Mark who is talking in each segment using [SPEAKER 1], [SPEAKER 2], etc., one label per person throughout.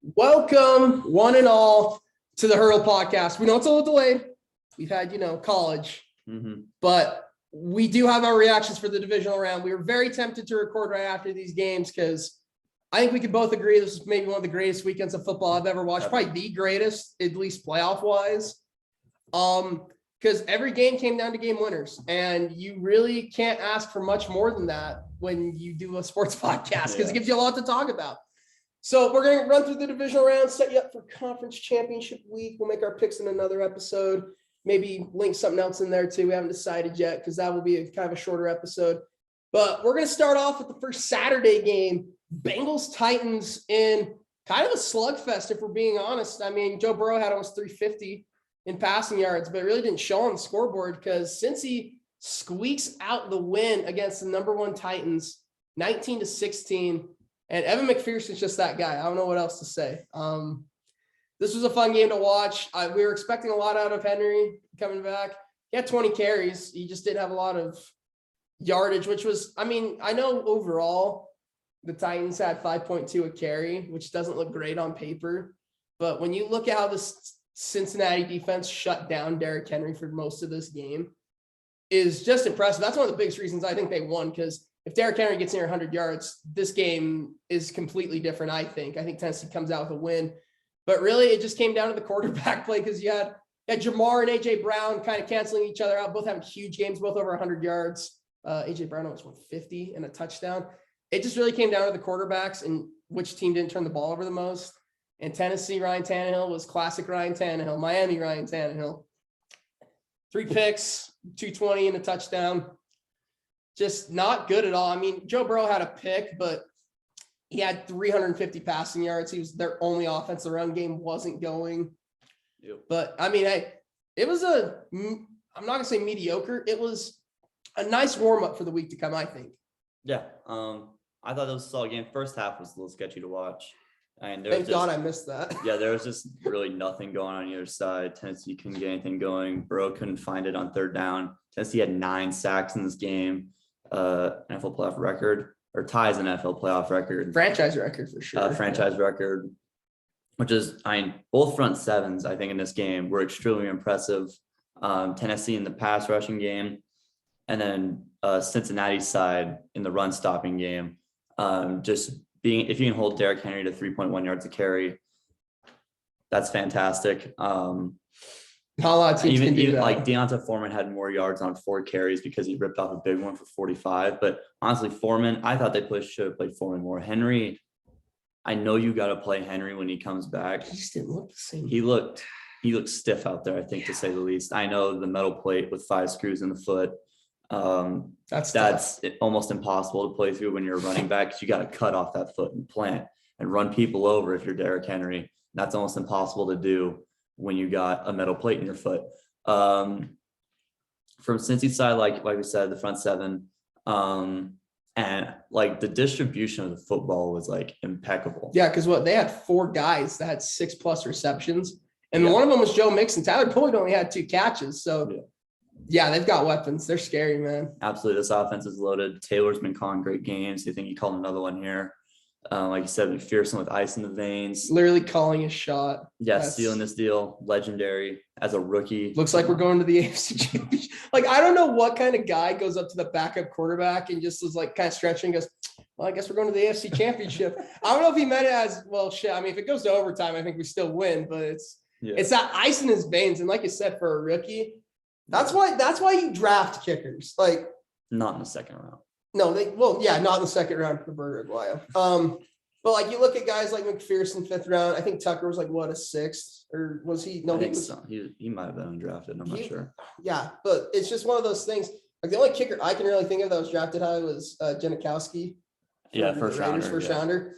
[SPEAKER 1] Welcome, one and all, to the Hurdle Podcast. We know it's a little delayed. We've had, college, but we do have our reactions for the divisional round. We were very tempted to record right after these games because I think we could both agree this is maybe one of the greatest weekends of football I've ever watched. Probably the greatest, at least playoff-wise. Because every game came down to game winners, and you really can't ask for much more than that when you do a sports podcast because it gives you a lot to talk about. So we're going to run through the divisional round, set you up for conference championship week. We'll make our picks in another episode, maybe link something else in there too. We haven't decided yet because that will be a kind of a shorter episode. But we're going to start off with the first Saturday game, Bengals-Titans, in kind of a slugfest, if we're being honest. I mean, Joe Burrow had almost 350 in passing yards, but it really didn't show on the scoreboard because Cincy squeaks out the win against the number one Titans, 19-16. And Evan McPherson's just that guy. I don't know what else to say. This was a fun game to watch. We were expecting a lot out of Henry coming back. He had 20 carries. He just didn't have a lot of yardage, which was, I know overall the Titans had 5.2 a carry, which doesn't look great on paper. But when you look at how this Cincinnati defense shut down Derrick Henry for most of this game, is just impressive. That's one of the biggest reasons I think they won, because if Derrick Henry gets near 100 yards, this game is completely different, I think. I think Tennessee comes out with a win. But really, it just came down to the quarterback play because you had Jamar and A.J. Brown kind of canceling each other out, both having huge games, both over 100 yards. A.J. Brown almost 150 and a touchdown. It just really came down to the quarterbacks and which team didn't turn the ball over the most. And Tennessee, Ryan Tannehill was classic Ryan Tannehill. Miami, Ryan Tannehill. 3 picks, 220 and a touchdown. Just not good at all. I mean, Joe Burrow had a pick, but he had 350 passing yards. He was their only offense. The run game wasn't going. Yep. But, it was I'm not going to say mediocre. It was a nice warm-up for the week to come, I think.
[SPEAKER 2] Yeah. I thought it was a solid game. First half was a little sketchy to watch.
[SPEAKER 1] Thank God I missed that.
[SPEAKER 2] Yeah, there was just really nothing going on either side. Tennessee couldn't get anything going. Burrow couldn't find it on third down. Tennessee had 9 sacks in this game. NFL playoff record, or ties an NFL playoff record.
[SPEAKER 1] Franchise record for sure.
[SPEAKER 2] Franchise record, which is, both front sevens, I think, in this game were extremely impressive. Tennessee in the pass rushing game, and then Cincinnati's side in the run stopping game. If you can hold Derrick Henry to 3.1 yards a carry, that's fantastic.
[SPEAKER 1] Not a lot of teams can do that.
[SPEAKER 2] Like Deonta Foreman had more yards on 4 carries because he ripped off a big one for 45. But honestly, Foreman, I thought they should have played Foreman more. Henry, I know you got to play Henry when he comes back.
[SPEAKER 1] He just didn't look the same.
[SPEAKER 2] He looked stiff out there, I think, to say the least. I know the metal plate with 5 screws in the foot. That's almost impossible to play through when you're a running back, because you got to cut off that foot and plant and run people over if you're Derrick Henry. That's almost impossible to do when you got a metal plate in your foot. From Cincy's side, like we said, the front seven, and the distribution of the football was impeccable.
[SPEAKER 1] Yeah, because they had 4 guys that had 6+ receptions, and one of them was Joe Mixon. Tyler Boyd only had 2 catches, so yeah, they've got weapons. They're scary, man.
[SPEAKER 2] Absolutely, this offense is loaded. Taylor's been calling great games. I think he called another one here. Like you said, McPherson with ice in the veins.
[SPEAKER 1] Literally calling a shot.
[SPEAKER 2] Yeah, stealing this deal. Legendary as a rookie.
[SPEAKER 1] Looks like we're going to the AFC Championship. I don't know what kind of guy goes up to the backup quarterback and just is kind of stretching and goes, well, I guess we're going to the AFC Championship. I don't know if he meant it as, well, shit. If it goes to overtime, I think we still win, but it's that ice in his veins. And like you said, for a rookie, that's why you draft kickers.
[SPEAKER 2] Not in the second round.
[SPEAKER 1] No, not in the second round for Burger Aguayo. But you look at guys like McPherson, 5th round. I think Tucker was a 6th, or was he? No,
[SPEAKER 2] he might have been undrafted. I'm not sure.
[SPEAKER 1] Yeah, but it's just one of those things. The only kicker I can really think of that was drafted high was Janikowski.
[SPEAKER 2] Yeah, first rounder.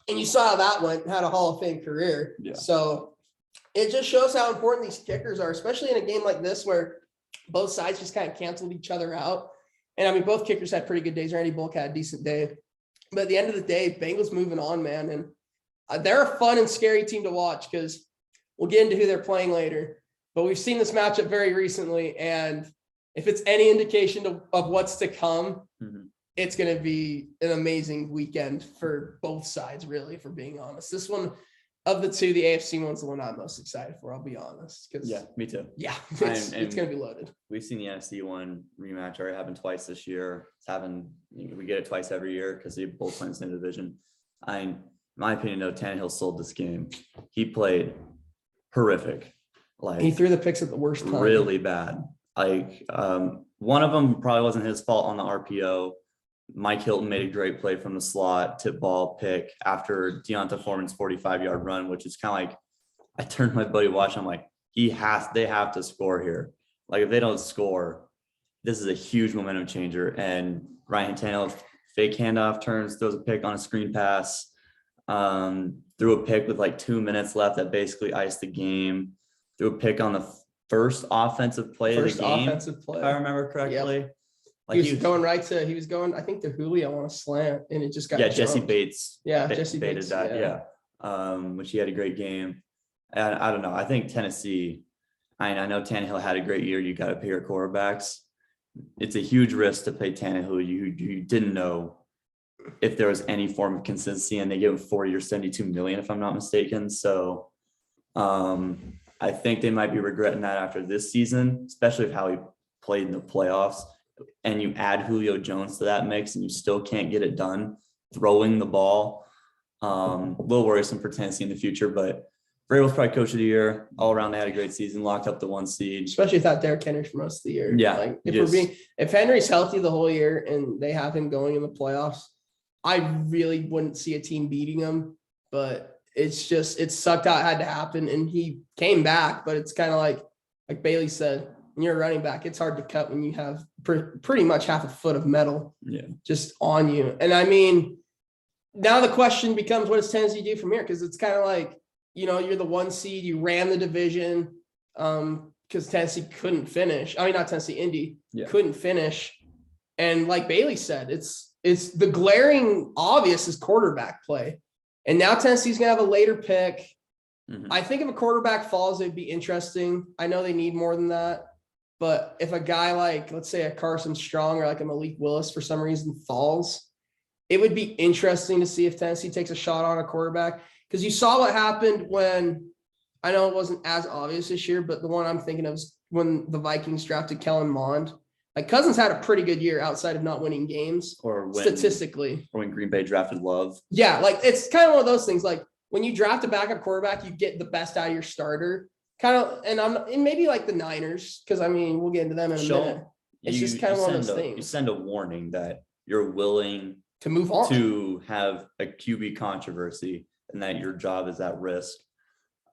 [SPEAKER 1] And you saw how that went. Had a Hall of Fame career. Yeah. So it just shows how important these kickers are, especially in a game like this where both sides just kind of canceled each other out. And both kickers had pretty good days. Randy Bullock had a decent day. But at the end of the day, Bengals moving on, man. And they're a fun and scary team to watch because we'll get into who they're playing later. But we've seen this matchup very recently. And if it's any indication of what's to come, it's going to be an amazing weekend for both sides, really, for being honest. This one, of the two, the AFC one's the one I'm most excited for. I'll be honest.
[SPEAKER 2] Yeah, me too.
[SPEAKER 1] Yeah, it's going to be loaded.
[SPEAKER 2] We've seen the NFC one rematch already happen twice this year. We get it twice every year because they both play in the same division. In my opinion, though, Tannehill sold this game. He played horrific. Like,
[SPEAKER 1] he threw the picks at the worst time.
[SPEAKER 2] Really bad. Like, one of them probably wasn't his fault on the RPO. Mike Hilton made a great play from the slot, tip ball pick after Deonta Foreman's 45-yard run, which is kind of like, I turned my buddy watching. I'm like, they have to score here. Like, if they don't score, this is a huge momentum changer. And Ryan Tannehill fake handoff turns, throws a pick on a screen pass, threw a pick with like 2 minutes left that basically iced the game. Threw a pick on the first offensive play of the game, if I remember correctly.
[SPEAKER 1] Yep. Like he was going, I think, to Julio on a slant, and it just got jumped.
[SPEAKER 2] Jesse Bates.
[SPEAKER 1] Jesse
[SPEAKER 2] Bates that. Yeah. Which he had a great game. And I don't know. I think Tennessee, I know Tannehill had a great year. You got to pay your quarterbacks. It's a huge risk to pay Tannehill. You didn't know if there was any form of consistency, and they gave him 40 or 72 million, if I'm not mistaken. So I think they might be regretting that after this season, especially with how he played in the playoffs. And you add Julio Jones to that mix and you still can't get it done throwing the ball. A little worrisome for Tennessee in the future, but Vrabel's probably coach of the year. All around, they had a great season, locked up the 1 seed.
[SPEAKER 1] Especially without Derrick Henry for most of the year.
[SPEAKER 2] Yeah.
[SPEAKER 1] Like if Henry's healthy the whole year and they have him going in the playoffs, I really wouldn't see a team beating him. But it sucked how it had to happen, and he came back. But it's kind of like Bailey said, when you're a running back, it's hard to cut when you have pretty much half a foot of metal just on you. And I mean, now the question becomes, what does Tennessee do from here? Because it's kind of like, you're the 1 seed, you ran the division because Tennessee couldn't finish. I mean, not Tennessee, Indy couldn't finish. And like Bailey said, it's the glaring obvious is quarterback play. And now Tennessee's going to have a later pick. Mm-hmm. I think if a quarterback falls, it'd be interesting. I know they need more than that. But if a guy like, let's say, a Carson Strong or like a Malik Willis for some reason falls, it would be interesting to see if Tennessee takes a shot on a quarterback. Because you saw what happened when, I know it wasn't as obvious this year, but the one I'm thinking of is when the Vikings drafted Kellen Mond. Like, Cousins had a pretty good year outside of not winning games, statistically.
[SPEAKER 2] Or when Green Bay drafted Love.
[SPEAKER 1] Yeah, like, it's kind of one of those things. Like, when you draft a backup quarterback, you get the best out of your starter. Kind of, and maybe like the Niners, because I mean, we'll get into them in a minute. It's just kind of one of those things.
[SPEAKER 2] You send a warning that you're willing
[SPEAKER 1] to move on,
[SPEAKER 2] to have a QB controversy, and that your job is at risk.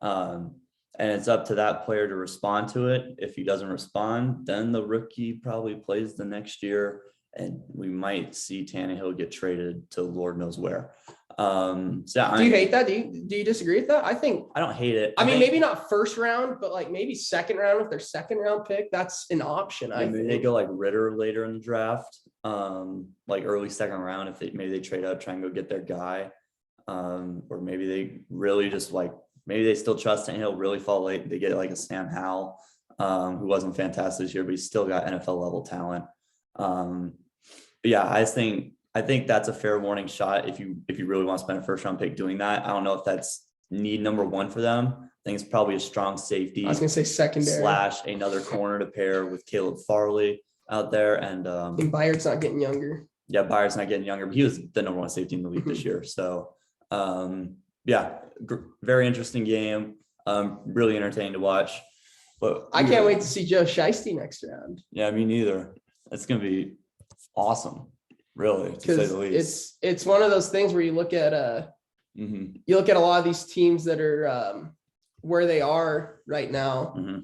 [SPEAKER 2] And it's up to that player to respond to it. If he doesn't respond, then the rookie probably plays the next year, and we might see Tannehill get traded to Lord knows where. Do
[SPEAKER 1] you hate that? Do you disagree with that? I
[SPEAKER 2] don't hate it.
[SPEAKER 1] I mean, maybe not first round, but like maybe second round with their second round pick. That's an option. I think
[SPEAKER 2] they go like Ritter later in the draft, like early second round. If they trade up, try and go get their guy, or maybe they really just maybe they still trust Tannehill, really fall late. They get like a Sam Howell, who wasn't fantastic this year, but he's still got NFL level talent. But yeah, I think that's a fair warning shot if you really want to spend a first round pick doing that. I don't know if that's need number 1 for them. I think it's probably a strong safety.
[SPEAKER 1] I was going to say secondary
[SPEAKER 2] / another corner to pair with Caleb Farley out there. And
[SPEAKER 1] Byard's not getting younger.
[SPEAKER 2] Yeah, Byard's not getting younger, but he was the number 1 safety in the league this year. So very interesting game. Really entertaining to watch. But
[SPEAKER 1] I can't wait to see Joe Shiesty next round.
[SPEAKER 2] Yeah, me neither. It's going to be awesome. Really, to say the least.
[SPEAKER 1] It's one of those things where you look at a lot of these teams that are where they are right now,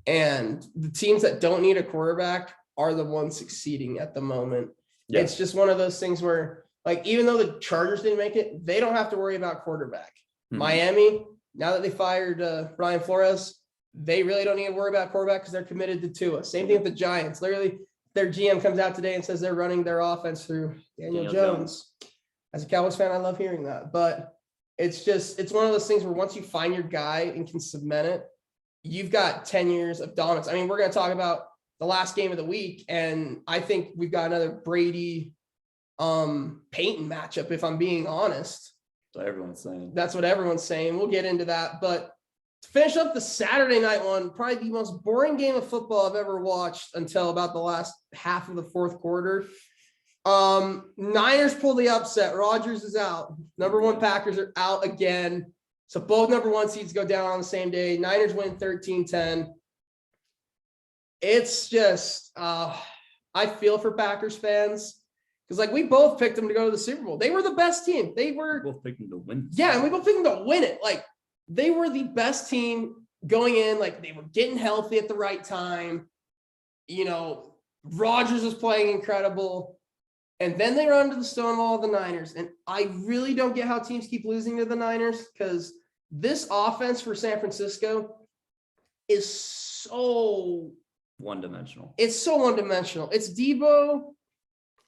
[SPEAKER 1] and the teams that don't need a quarterback are the ones succeeding at the moment. Yeah. It's just one of those things where, like, even though the Chargers didn't make it, they don't have to worry about quarterback. Miami, now that they fired Brian Flores, they really don't need to worry about quarterback because they're committed to Tua. Same thing with the Giants. Literally, their GM comes out today and says they're running their offense through Daniel Jones. As a Cowboys fan, I love hearing that. But it's one of those things where once you find your guy and can cement it, you've got 10 years of dominance. I mean, we're going to talk about the last game of the week, and I think we've got another Brady Payton matchup, if I'm being honest.
[SPEAKER 2] what everyone's saying.
[SPEAKER 1] That's what everyone's saying. We'll get into that. But to finish up the Saturday night one, probably the most boring game of football I've ever watched until about the last half of the fourth quarter. Niners pull the upset. Rodgers is out. Number one Packers are out again. So both number one seeds go down on the same day. Niners win 13-10. It's just, I feel for Packers fans because like we both picked them to go to the Super Bowl. They were the best team. We
[SPEAKER 2] both picked them to win.
[SPEAKER 1] Yeah, and we both picked them to win it. Like they were the best team going in. Like they were getting healthy at the right time. You know, Rodgers was playing incredible. And then they run to the stonewall of the Niners. And I really don't get how teams keep losing to the Niners because this offense for San Francisco is so
[SPEAKER 2] one-dimensional.
[SPEAKER 1] It's so one-dimensional. It's Debo,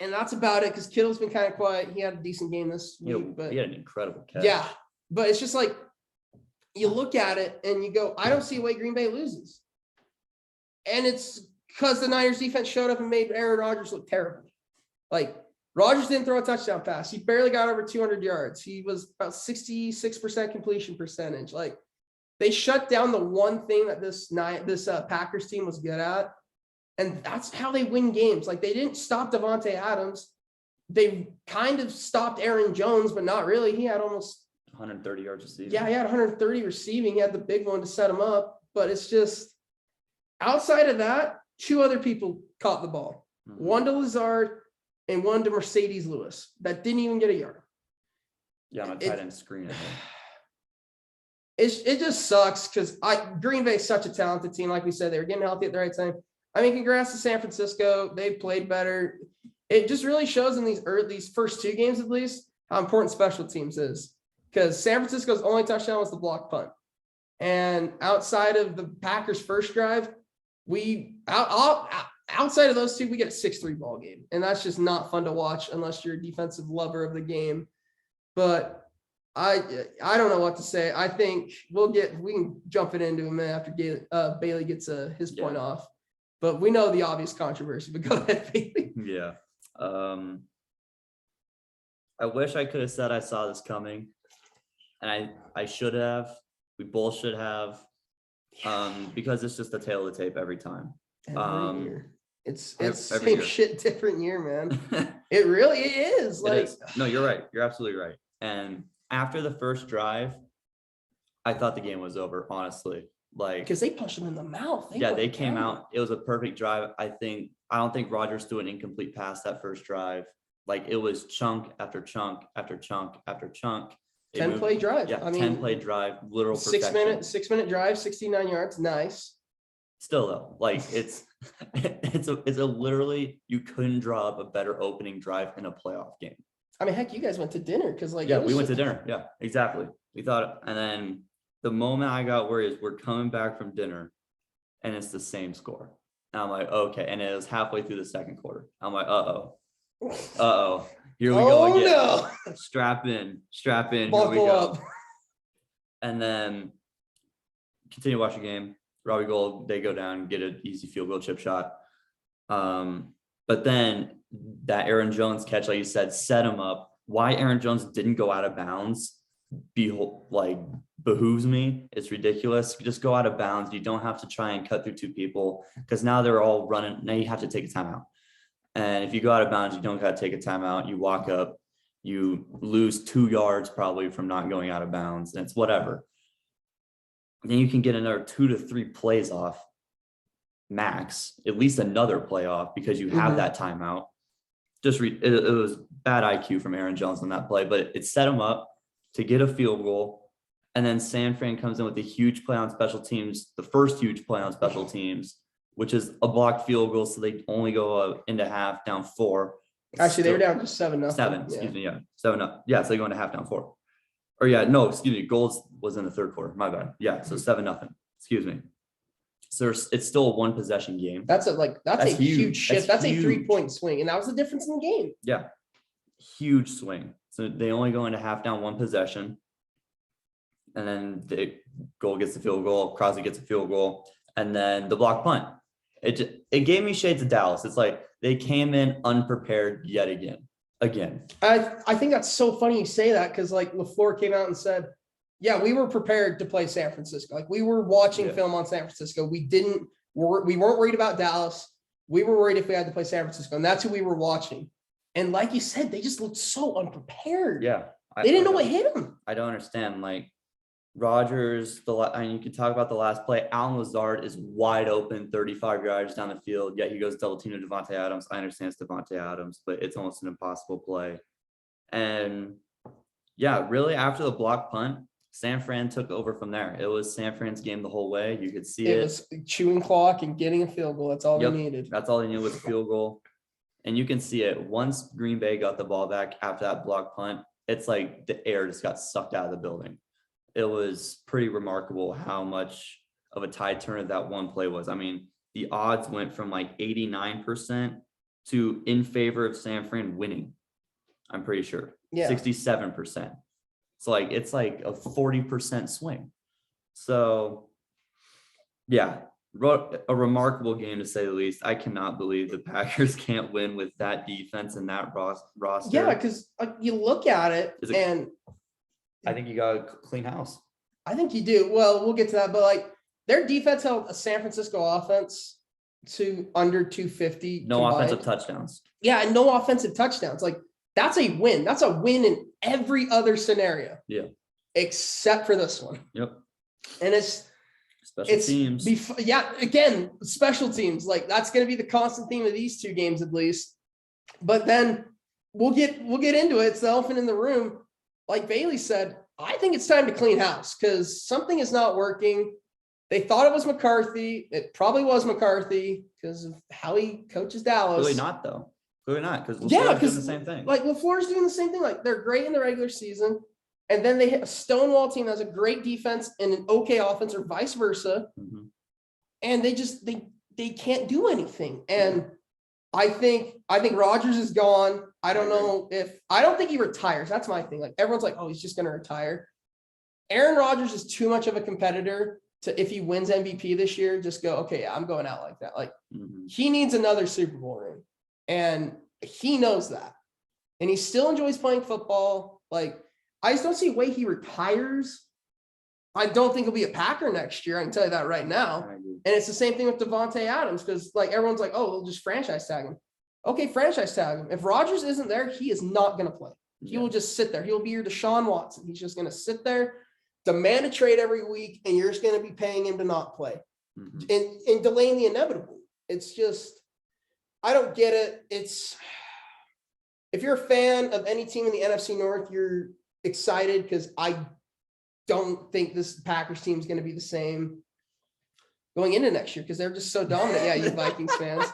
[SPEAKER 1] and that's about it because Kittle's been kind of quiet. He had a decent game this week. But
[SPEAKER 2] he had an incredible catch.
[SPEAKER 1] Yeah, but it's just like you look at it and you go, I don't see a way Green Bay loses. And it's because the Niners defense showed up and made Aaron Rodgers look terrible. Like, Rodgers didn't throw a touchdown pass. He barely got over 200 yards. He was about 66% completion percentage. Like, they shut down the one thing that this Packers team was good at, and that's how they win games. Like, they didn't stop Davante Adams. They kind of stopped Aaron Jones, but not really. He had almost
[SPEAKER 2] 130 yards receiving.
[SPEAKER 1] Yeah, he had 130 receiving. He had the big one to set him up. But it's just, outside of that, two other people caught the ball. Mm-hmm. One to Lazard and one to Mercedes Lewis that didn't even get a yard.
[SPEAKER 2] Yeah, on a tight end screen.
[SPEAKER 1] It just sucks because Green Bay is such a talented team. Like we said, they were getting healthy at the right time. I mean, congrats to San Francisco. They've played better. It just really shows in these first two games, at least, how important special teams is. Because San Francisco's only touchdown was the block punt. And outside of the Packers' first drive, outside of those two, we get a 6-3 ball game. And that's just not fun to watch unless you're a defensive lover of the game. But I don't know what to say. I think we can jump it into a minute after Bailey gets his point off. But we know the obvious controversy, but go ahead, Bailey.
[SPEAKER 2] Yeah. I wish I could have said I saw this coming. And I should have. We both should have. Because it's just the tail of the tape every time.
[SPEAKER 1] Every year. It's
[SPEAKER 2] every
[SPEAKER 1] same
[SPEAKER 2] year.
[SPEAKER 1] shit, different year, man. It really is. Like,
[SPEAKER 2] it is. No, you're right. You're absolutely right. And after the first drive, I thought the game was over, honestly. Like,
[SPEAKER 1] because they punched him in the mouth.
[SPEAKER 2] They came out. It was a perfect drive. I don't think Rodgers threw an incomplete pass that first drive. Like, it was chunk after chunk after chunk after chunk.
[SPEAKER 1] 10-play drive.
[SPEAKER 2] Yeah, 10-play drive, literal perfection.
[SPEAKER 1] 6-minute drive, 69 yards. Nice.
[SPEAKER 2] Still though, like it's a literally, you couldn't draw up a better opening drive in a playoff game.
[SPEAKER 1] I mean, heck, you guys went to dinner because we
[SPEAKER 2] went to dinner. Yeah, exactly. We thought, and then the moment I got worried is we're coming back from dinner, and it's the same score. And I'm like, okay, and it was halfway through the second quarter. I'm like, here we go again. No. Strap in.
[SPEAKER 1] Buckle
[SPEAKER 2] here we go.
[SPEAKER 1] up.
[SPEAKER 2] And then continue to watch the game. Robbie Gould, they go down, get an easy field goal chip shot. But then that Aaron Jones catch, like you said, set him up. Why Aaron Jones didn't go out of bounds behooves me. It's ridiculous. Just go out of bounds. You don't have to try and cut through two people because now they're all running. Now you have to take a timeout. And if you go out of bounds, you don't got to take a timeout. You walk up, you lose 2 yards probably from not going out of bounds. And it's whatever. Then you can get another 2 to 3 plays off max, at least another play off because you have that timeout. It was bad IQ from Aaron Jones on that play, but it set him up to get a field goal. And then San Fran comes in with a huge play on special teams, the first huge play on special teams, which is a blocked field goal. So they only go into half down 4.
[SPEAKER 1] Actually, they were down just 7-0.
[SPEAKER 2] 7, excuse me. Yeah. 7-0. Yeah. So they go into half down 4. Or yeah, no, excuse me. Goals was in the third quarter. My bad. Yeah. So 7-0. Excuse me. So it's still a 1 possession game.
[SPEAKER 1] That's a huge shift. That's
[SPEAKER 2] huge.
[SPEAKER 1] A 3-point swing. And that was the difference in the game.
[SPEAKER 2] Yeah. Huge swing. So they only go into half down 1 possession. And then the goal gets the field goal. Crosby gets a field goal. And then the block punt. It gave me shades of Dallas. It's like they came in unprepared yet again. again.
[SPEAKER 1] I think that's so funny you say that because like LaFleur came out and said, yeah, we were prepared to play San Francisco. Like we were watching film on San Francisco. We weren't worried about Dallas. We were worried if we had to play San Francisco, and that's who we were watching. And like you said, they just looked so unprepared.
[SPEAKER 2] Yeah.
[SPEAKER 1] They didn't know what hit them.
[SPEAKER 2] I don't understand. Like Rodgers, you can talk about the last play. Allen Lazard is wide open, 35 yards down the field. Yet he goes double team to Davante Adams. I understand it's Davante Adams, but it's almost an impossible play. And yeah, really after the block punt, San Fran took over from there. It was San Fran's game the whole way. You could see it.
[SPEAKER 1] It was chewing clock and getting a field goal. That's all they needed.
[SPEAKER 2] That's all they needed was a field goal. And you can see it. Once Green Bay got the ball back after that block punt, it's like the air just got sucked out of the building. It was pretty remarkable how much of a tide turner that one play was. I mean, the odds went from like 89% to in favor of San Fran winning. I'm pretty sure. 67%. It's like a 40% swing. So yeah, a remarkable game to say the least. I cannot believe the Packers can't win with that defense and that roster.
[SPEAKER 1] Yeah, because you look at it and
[SPEAKER 2] I think you got a clean house.
[SPEAKER 1] I think you do. Well, we'll get to that, but like their defense held a San Francisco offense to under 250.
[SPEAKER 2] No
[SPEAKER 1] combined.
[SPEAKER 2] Offensive touchdowns.
[SPEAKER 1] Yeah, and no offensive touchdowns. Like that's a win. That's a win in every other scenario.
[SPEAKER 2] Yeah.
[SPEAKER 1] Except for this one.
[SPEAKER 2] Yep.
[SPEAKER 1] And it's
[SPEAKER 2] special teams.
[SPEAKER 1] Again, special teams. Like that's going to be the constant theme of these two games at least. But then we'll get into it. It's the elephant in the room. Like Bailey said, I think it's time to clean house because something is not working. They thought it was McCarthy. It probably was McCarthy because of how he coaches Dallas.
[SPEAKER 2] Really not though. Clearly not because LaFleur's doing the same thing.
[SPEAKER 1] Like LaFleur's doing the same thing. Like they're great in the regular season, and then they hit a stonewall team that has a great defense and an okay offense, or vice versa. Mm-hmm. And they can't do anything. And I think Rodgers is gone. I don't think he retires. That's my thing. Like everyone's like, oh, he's just going to retire. Aaron Rodgers is too much of a competitor to, if he wins MVP this year, just go, okay, yeah, I'm going out like that. Like he needs another Super Bowl ring. And he knows that. And he still enjoys playing football. Like, I just don't see a way he retires. I don't think he'll be a Packer next year. I can tell you that right now. And it's the same thing with Davante Adams because, like, everyone's like, oh, they'll just franchise tag him. Okay, franchise tag him. If Rodgers isn't there, he is not going to play. He will just sit there. He'll be your Deshaun Watson. He's just going to sit there, demand a trade every week, and you're just going to be paying him to not play and delaying the inevitable. It's just, I don't get it. It's, if you're a fan of any team in the NFC North, you're excited because I don't think this Packers team is going to be the same going into next year because they're just so dominant. Yeah, you Vikings fans.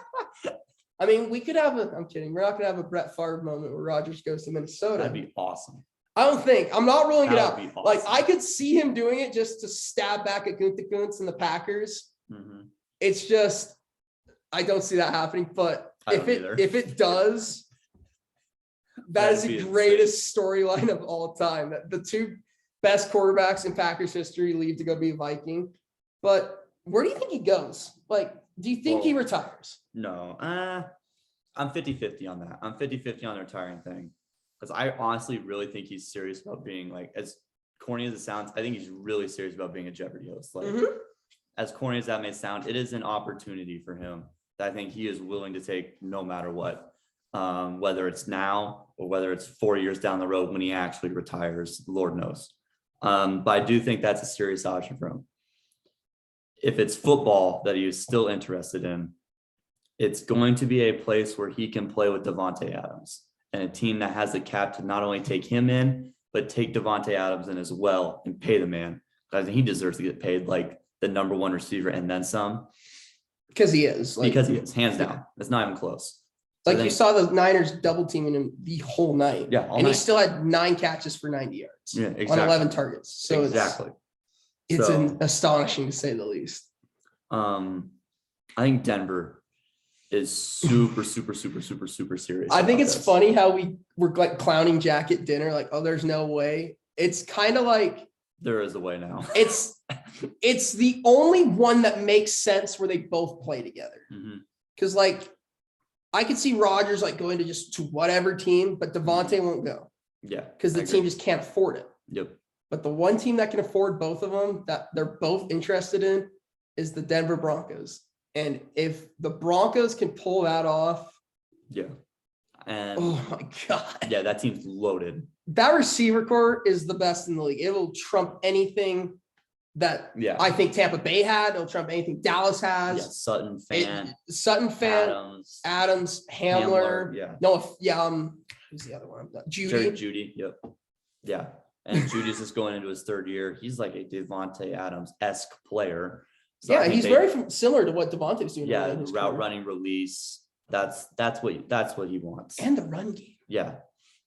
[SPEAKER 1] I mean, we could have I'm kidding. We're not going to have a Brett Favre moment where Rodgers goes to Minnesota.
[SPEAKER 2] That'd be awesome.
[SPEAKER 1] I'm not ruling it out.
[SPEAKER 2] Awesome.
[SPEAKER 1] Like, I could see him doing it just to stab back at Gunther Kuntz and the Packers. It's just, I don't see that happening. But if it does, that is the greatest storyline of all time. That the two best quarterbacks in Packers history leave to go be a Viking. But where do you think he goes? Like, do you think he retires?
[SPEAKER 2] No. I'm 50-50 on that. I'm 50-50 on the retiring thing. Because I honestly really think he's serious about being, like, as corny as it sounds, I think he's really serious about being a Jeopardy host. Like, as corny as that may sound, it is an opportunity for him that I think he is willing to take no matter what. Whether it's now or whether it's 4 years down the road when he actually retires, Lord knows. But I do think that's a serious option for him. If it's football that he is still interested in, it's going to be a place where he can play with Davante Adams and a team that has the cap to not only take him in, but take Davante Adams in as well and pay the man. I think he deserves to get paid like the number one receiver and then some.
[SPEAKER 1] Because he is.
[SPEAKER 2] Because he is, hands down. It's not even close.
[SPEAKER 1] Like, you saw the Niners double teaming him the whole night.
[SPEAKER 2] Yeah.
[SPEAKER 1] And he still had 9 catches for 90 yards.
[SPEAKER 2] Yeah, exactly.
[SPEAKER 1] On 11 targets. So it's
[SPEAKER 2] so,
[SPEAKER 1] astonishing to say the least.
[SPEAKER 2] I think Denver is super serious.
[SPEAKER 1] I think it's funny how we're like clowning Jack at dinner, like, oh, there's no way. It's kind of like
[SPEAKER 2] there is a way now.
[SPEAKER 1] It's the only one that makes sense where they both play together. Because like I could see Rodgers like going to whatever team, but Davante won't go.
[SPEAKER 2] Yeah.
[SPEAKER 1] Because the team just can't afford it.
[SPEAKER 2] Yep.
[SPEAKER 1] But the one team that can afford both of them that they're both interested in is the Denver Broncos. And if the Broncos can pull that off.
[SPEAKER 2] Yeah. And
[SPEAKER 1] oh my God.
[SPEAKER 2] Yeah, that team's loaded.
[SPEAKER 1] That receiver core is the best in the league. It will trump anything that I think Tampa Bay had. It'll trump anything Dallas has.
[SPEAKER 2] Yeah, Sutton fan.
[SPEAKER 1] Adams, Hamler.
[SPEAKER 2] Yeah.
[SPEAKER 1] No, who's the other one?
[SPEAKER 2] Judy. Yep. Yeah. And Judy's just going into his third year. He's like a Davante Adams-esque player. So
[SPEAKER 1] yeah, he's very similar to what Davante was doing.
[SPEAKER 2] Yeah, route running, release. That's what he wants.
[SPEAKER 1] And the run game.
[SPEAKER 2] Yeah.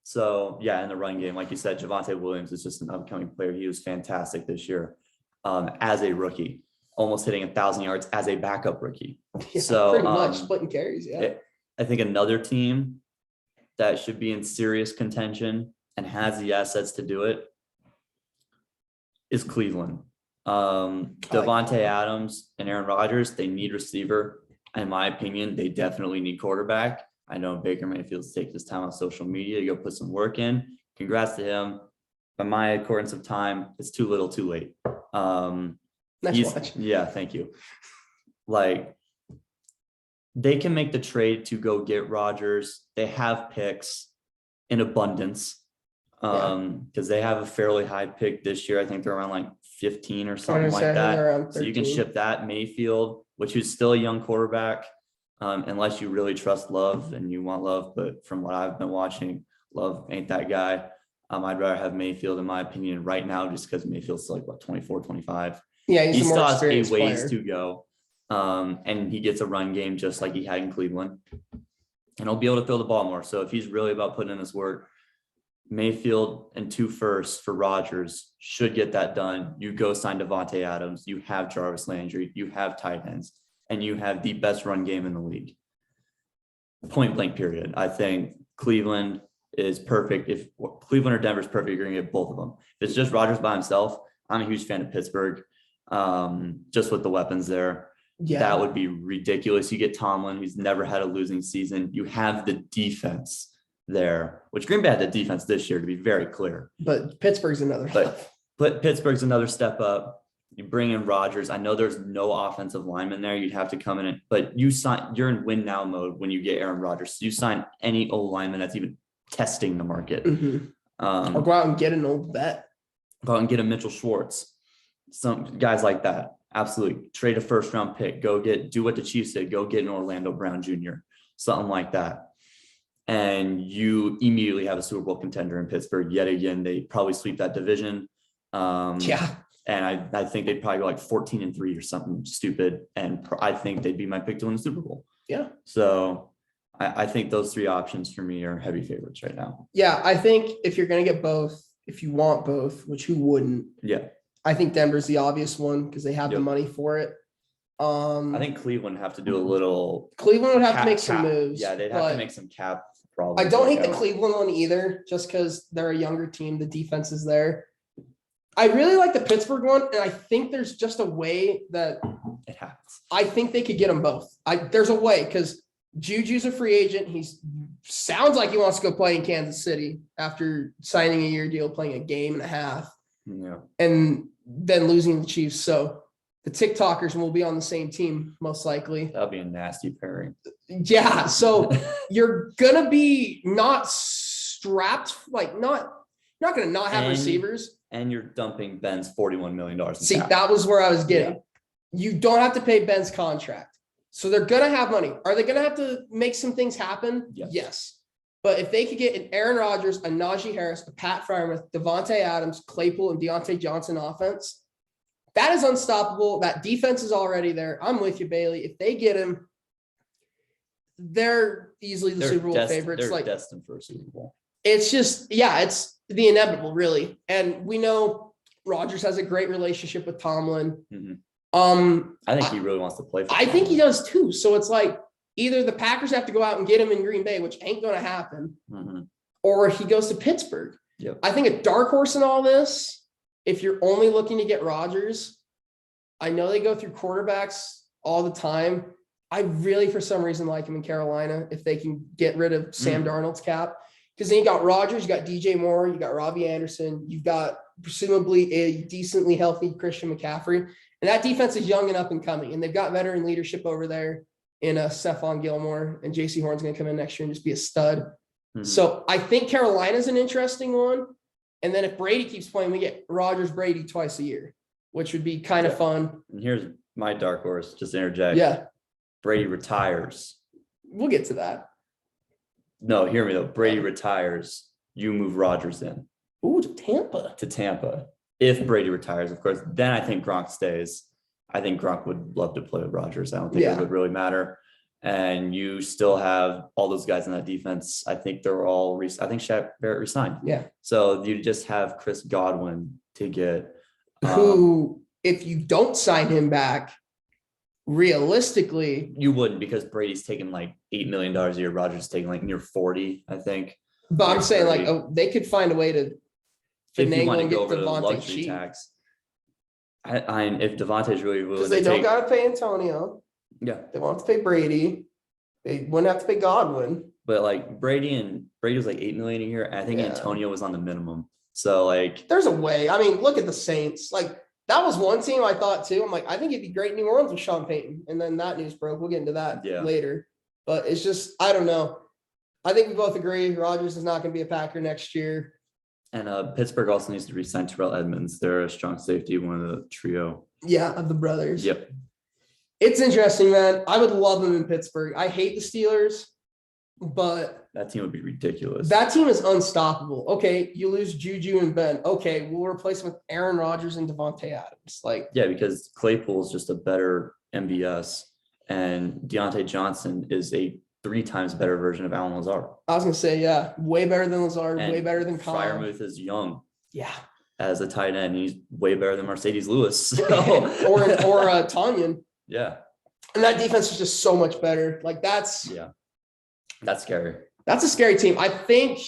[SPEAKER 2] So yeah, in the run game, like you said, Javonte Williams is just an upcoming player. He was fantastic this year as a rookie, almost hitting 1,000 yards as a backup rookie.
[SPEAKER 1] Yeah,
[SPEAKER 2] so
[SPEAKER 1] pretty much splitting carries. Yeah.
[SPEAKER 2] I think another team that should be in serious contention and has the assets to do it is Cleveland. Davante Adams and Aaron Rodgers, they need receiver. In my opinion, they definitely need quarterback. I know Baker Mayfield's taking his time on social media to go put some work in. Congrats to him. By my accordance of time, it's too little, too late.
[SPEAKER 1] Nice watch.
[SPEAKER 2] Yeah, thank you. Like, they can make the trade to go get Rodgers. They have picks in abundance because they have a fairly high pick this year. I think they're around like 15 or something like that. So you can ship that. Mayfield, which is still a young quarterback, unless you really trust Love and you want Love. But from what I've been watching, Love ain't that guy. I'd rather have Mayfield, in my opinion, right now, just because Mayfield's still like, 24, 25.
[SPEAKER 1] Yeah,
[SPEAKER 2] he still has a ways
[SPEAKER 1] player
[SPEAKER 2] to go. And he gets a run game just like he had in Cleveland. And he'll be able to throw the ball more. So if he's really about putting in his work, Mayfield and 2 firsts for Rodgers should get that done. You go sign Davante Adams. You have Jarvis Landry. You have tight ends. And you have the best run game in the league. Point blank period. I think Cleveland is perfect. If Cleveland or Denver is perfect, you're going to get both of them. If it's just Rodgers by himself, I'm a huge fan of Pittsburgh. Just with the weapons there. Yeah. That would be ridiculous. You get Tomlin, who's never had a losing season. You have the defense there, which Green Bay had the defense this year, to be very clear.
[SPEAKER 1] But Pittsburgh's another
[SPEAKER 2] step up. You bring in Rodgers. I know there's no offensive lineman there. You'd have to come in, but you're in win now mode when you get Aaron Rodgers. So you sign any old lineman that's even testing the market.
[SPEAKER 1] Mm-hmm. Or go out and get an old vet.
[SPEAKER 2] Go out and get a Mitchell Schwartz. Some guys like that. Absolutely. Trade a first round pick. Do what the Chiefs did. Go get an Orlando Brown Jr. Something like that. And you immediately have a Super Bowl contender in Pittsburgh. Yet again, they probably sweep that division. And I think they'd probably go like 14-3 or something stupid. And I think they'd be my pick to win the Super Bowl.
[SPEAKER 1] Yeah.
[SPEAKER 2] So I think those 3 options for me are heavy favorites right now.
[SPEAKER 1] Yeah. I think if you're going to get both, if you want both, which who wouldn't?
[SPEAKER 2] Yeah.
[SPEAKER 1] I think Denver's the obvious one because they have the money for it.
[SPEAKER 2] I think Cleveland have to do a little.
[SPEAKER 1] Cleveland would have to make some moves.
[SPEAKER 2] Yeah, they'd have to make some cap problems.
[SPEAKER 1] I don't hate the Cleveland one either, just because they're a younger team. The defense is there. I really like the Pittsburgh one, and I think there's just a way that
[SPEAKER 2] it happens.
[SPEAKER 1] I think they could get them both. There's a way because Juju's a free agent. He sounds like he wants to go play in Kansas City after signing a year deal, playing a game and a half.
[SPEAKER 2] Yeah.
[SPEAKER 1] And then losing the Chiefs. So the TikTokers will be on the same team, most likely.
[SPEAKER 2] That'll be a nasty pairing.
[SPEAKER 1] Yeah. So you're going to be not strapped, like not going to not have receivers.
[SPEAKER 2] And you're dumping Ben's $41 million.
[SPEAKER 1] See, that was where I was getting. Yeah. You don't have to pay Ben's contract. So they're going to have money. Are they going to have to make some things happen? Yes. But if they could get an Aaron Rodgers, a Najee Harris, a Pat Freiermuth, Davante Adams, Claypool, and Deontay Johnson offense, that is unstoppable. That defense is already there. I'm with you, Bailey. If they get him, they're easily the Super Bowl favorites.
[SPEAKER 2] They're destined for a Super Bowl.
[SPEAKER 1] It's just, it's the inevitable, really. And we know Rodgers has a great relationship with Tomlin.
[SPEAKER 2] Mm-hmm. I think he really wants to play for
[SPEAKER 1] Tomlin. I think he does too. So it's like, either the Packers have to go out and get him in Green Bay, which ain't going to happen, or he goes to Pittsburgh.
[SPEAKER 2] Yep.
[SPEAKER 1] I think a dark horse in all this, if you're only looking to get Rodgers, I know they go through quarterbacks all the time. I really, for some reason, like him in Carolina if they can get rid of Sam Darnold's cap. Because then you got Rodgers, you got DJ Moore, you got Robbie Anderson, you've got presumably a decently healthy Christian McCaffrey. And that defense is young and up and coming. And they've got veteran leadership over there in Stephon Gilmore. And JC Horn's going to come in next year and just be a stud. Mm-hmm. So I think Carolina's an interesting one. And then if Brady keeps playing, we get Rodgers Brady twice a year, which would be kind of fun.
[SPEAKER 2] And here's my dark horse, just to interject.
[SPEAKER 1] Yeah.
[SPEAKER 2] Brady retires.
[SPEAKER 1] We'll get to that.
[SPEAKER 2] No, hear me though. Brady retires. You move Rodgers in.
[SPEAKER 1] Ooh, to Tampa.
[SPEAKER 2] To Tampa. If Brady retires, of course, then I think Gronk stays. I think Gronk would love to play with Rodgers. I don't think it would really matter. And you still have all those guys in that defense. I think they're all, I think Shaq Barrett resigned.
[SPEAKER 1] Yeah.
[SPEAKER 2] So you just have Chris Godwin to get.
[SPEAKER 1] Who, if you don't sign him back, realistically.
[SPEAKER 2] You wouldn't, because Brady's taking like $8 million a year. Rodgers is taking like near 40, I think.
[SPEAKER 1] But I'm saying 30. Like, they could find a way to
[SPEAKER 2] finagle and get Davante cheap. Tax. If Davante's really willing,
[SPEAKER 1] because they don't got to pay Antonio.
[SPEAKER 2] Yeah,
[SPEAKER 1] they won't have to pay Brady. They wouldn't have to pay Godwin.
[SPEAKER 2] But like Brady was like $8 million a year. And I think Antonio was on the minimum. So like,
[SPEAKER 1] there's a way. I mean, look at the Saints. Like that was one team I thought too. I'm like, I think it'd be great in New Orleans with Sean Payton. And then that news broke. We'll get into that later. But it's just, I don't know. I think we both agree Rodgers is not going to be a Packer next year.
[SPEAKER 2] And Pittsburgh also needs to re-sign Terrell Edmonds. They're a strong safety, one of the trio.
[SPEAKER 1] Yeah, of the brothers.
[SPEAKER 2] Yep.
[SPEAKER 1] It's interesting, man. I would love them in Pittsburgh. I hate the Steelers, but
[SPEAKER 2] that team would be ridiculous.
[SPEAKER 1] That team is unstoppable. Okay, you lose Juju and Ben. Okay, we'll replace them with Aaron Rodgers and Davante Adams. Like,
[SPEAKER 2] yeah, because Claypool is just a better MVS, and Deontay Johnson is a 3 times better version of Allen Lazard.
[SPEAKER 1] I was gonna say, yeah, way better than Lazard,
[SPEAKER 2] and
[SPEAKER 1] way better than Kyle.
[SPEAKER 2] Freiermuth is young.
[SPEAKER 1] Yeah.
[SPEAKER 2] As a tight end, he's way better than Mercedes Lewis. So.
[SPEAKER 1] or Tanyan.
[SPEAKER 2] Yeah.
[SPEAKER 1] And that defense is just so much better. Like that's
[SPEAKER 2] scary.
[SPEAKER 1] That's a scary team. I think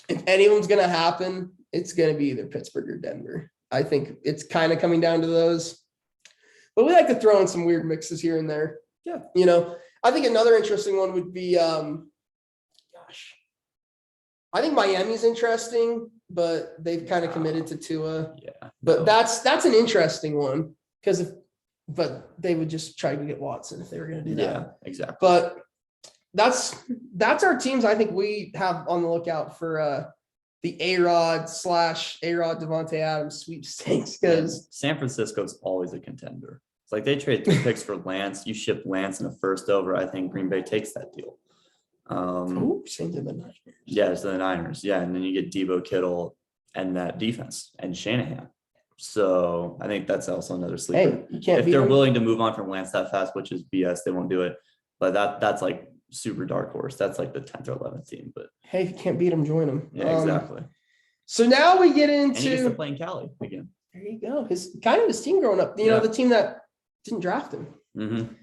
[SPEAKER 1] if anyone's gonna happen, it's gonna be either Pittsburgh or Denver. I think it's kind of coming down to those. But we like to throw in some weird mixes here and there.
[SPEAKER 2] Yeah.
[SPEAKER 1] You know, I think another interesting one would be I think Miami's interesting, but they've kind of committed to Tua.
[SPEAKER 2] Yeah.
[SPEAKER 1] But that's an interesting one but they would just try to get Watson if they were going to do that.
[SPEAKER 2] Yeah, exactly.
[SPEAKER 1] But that's our teams. I think we have on the lookout for the A-Rod Davante Adams sweepstakes, because
[SPEAKER 2] San Francisco's always a contender. It's like they trade 3 picks for Lance. You ship Lance and a first over. I think Green Bay takes that deal.
[SPEAKER 1] Same to the Niners.
[SPEAKER 2] Yeah, it's the Niners. Yeah, and then you get Debo Kittle and that defense and Shanahan. So I think that's also another sleeper.
[SPEAKER 1] Hey, you can't
[SPEAKER 2] if they're willing to move on from Lance that fast, which is BS, they won't do it. But that's like super dark horse. That's like the 10th or 11th team. But
[SPEAKER 1] hey, if you can't beat them, join them.
[SPEAKER 2] Yeah, exactly.
[SPEAKER 1] So now we get into
[SPEAKER 2] and he gets to play in Cali again.
[SPEAKER 1] There you go. His team growing up. You know, the team that didn't draft him.
[SPEAKER 2] Mm-hmm.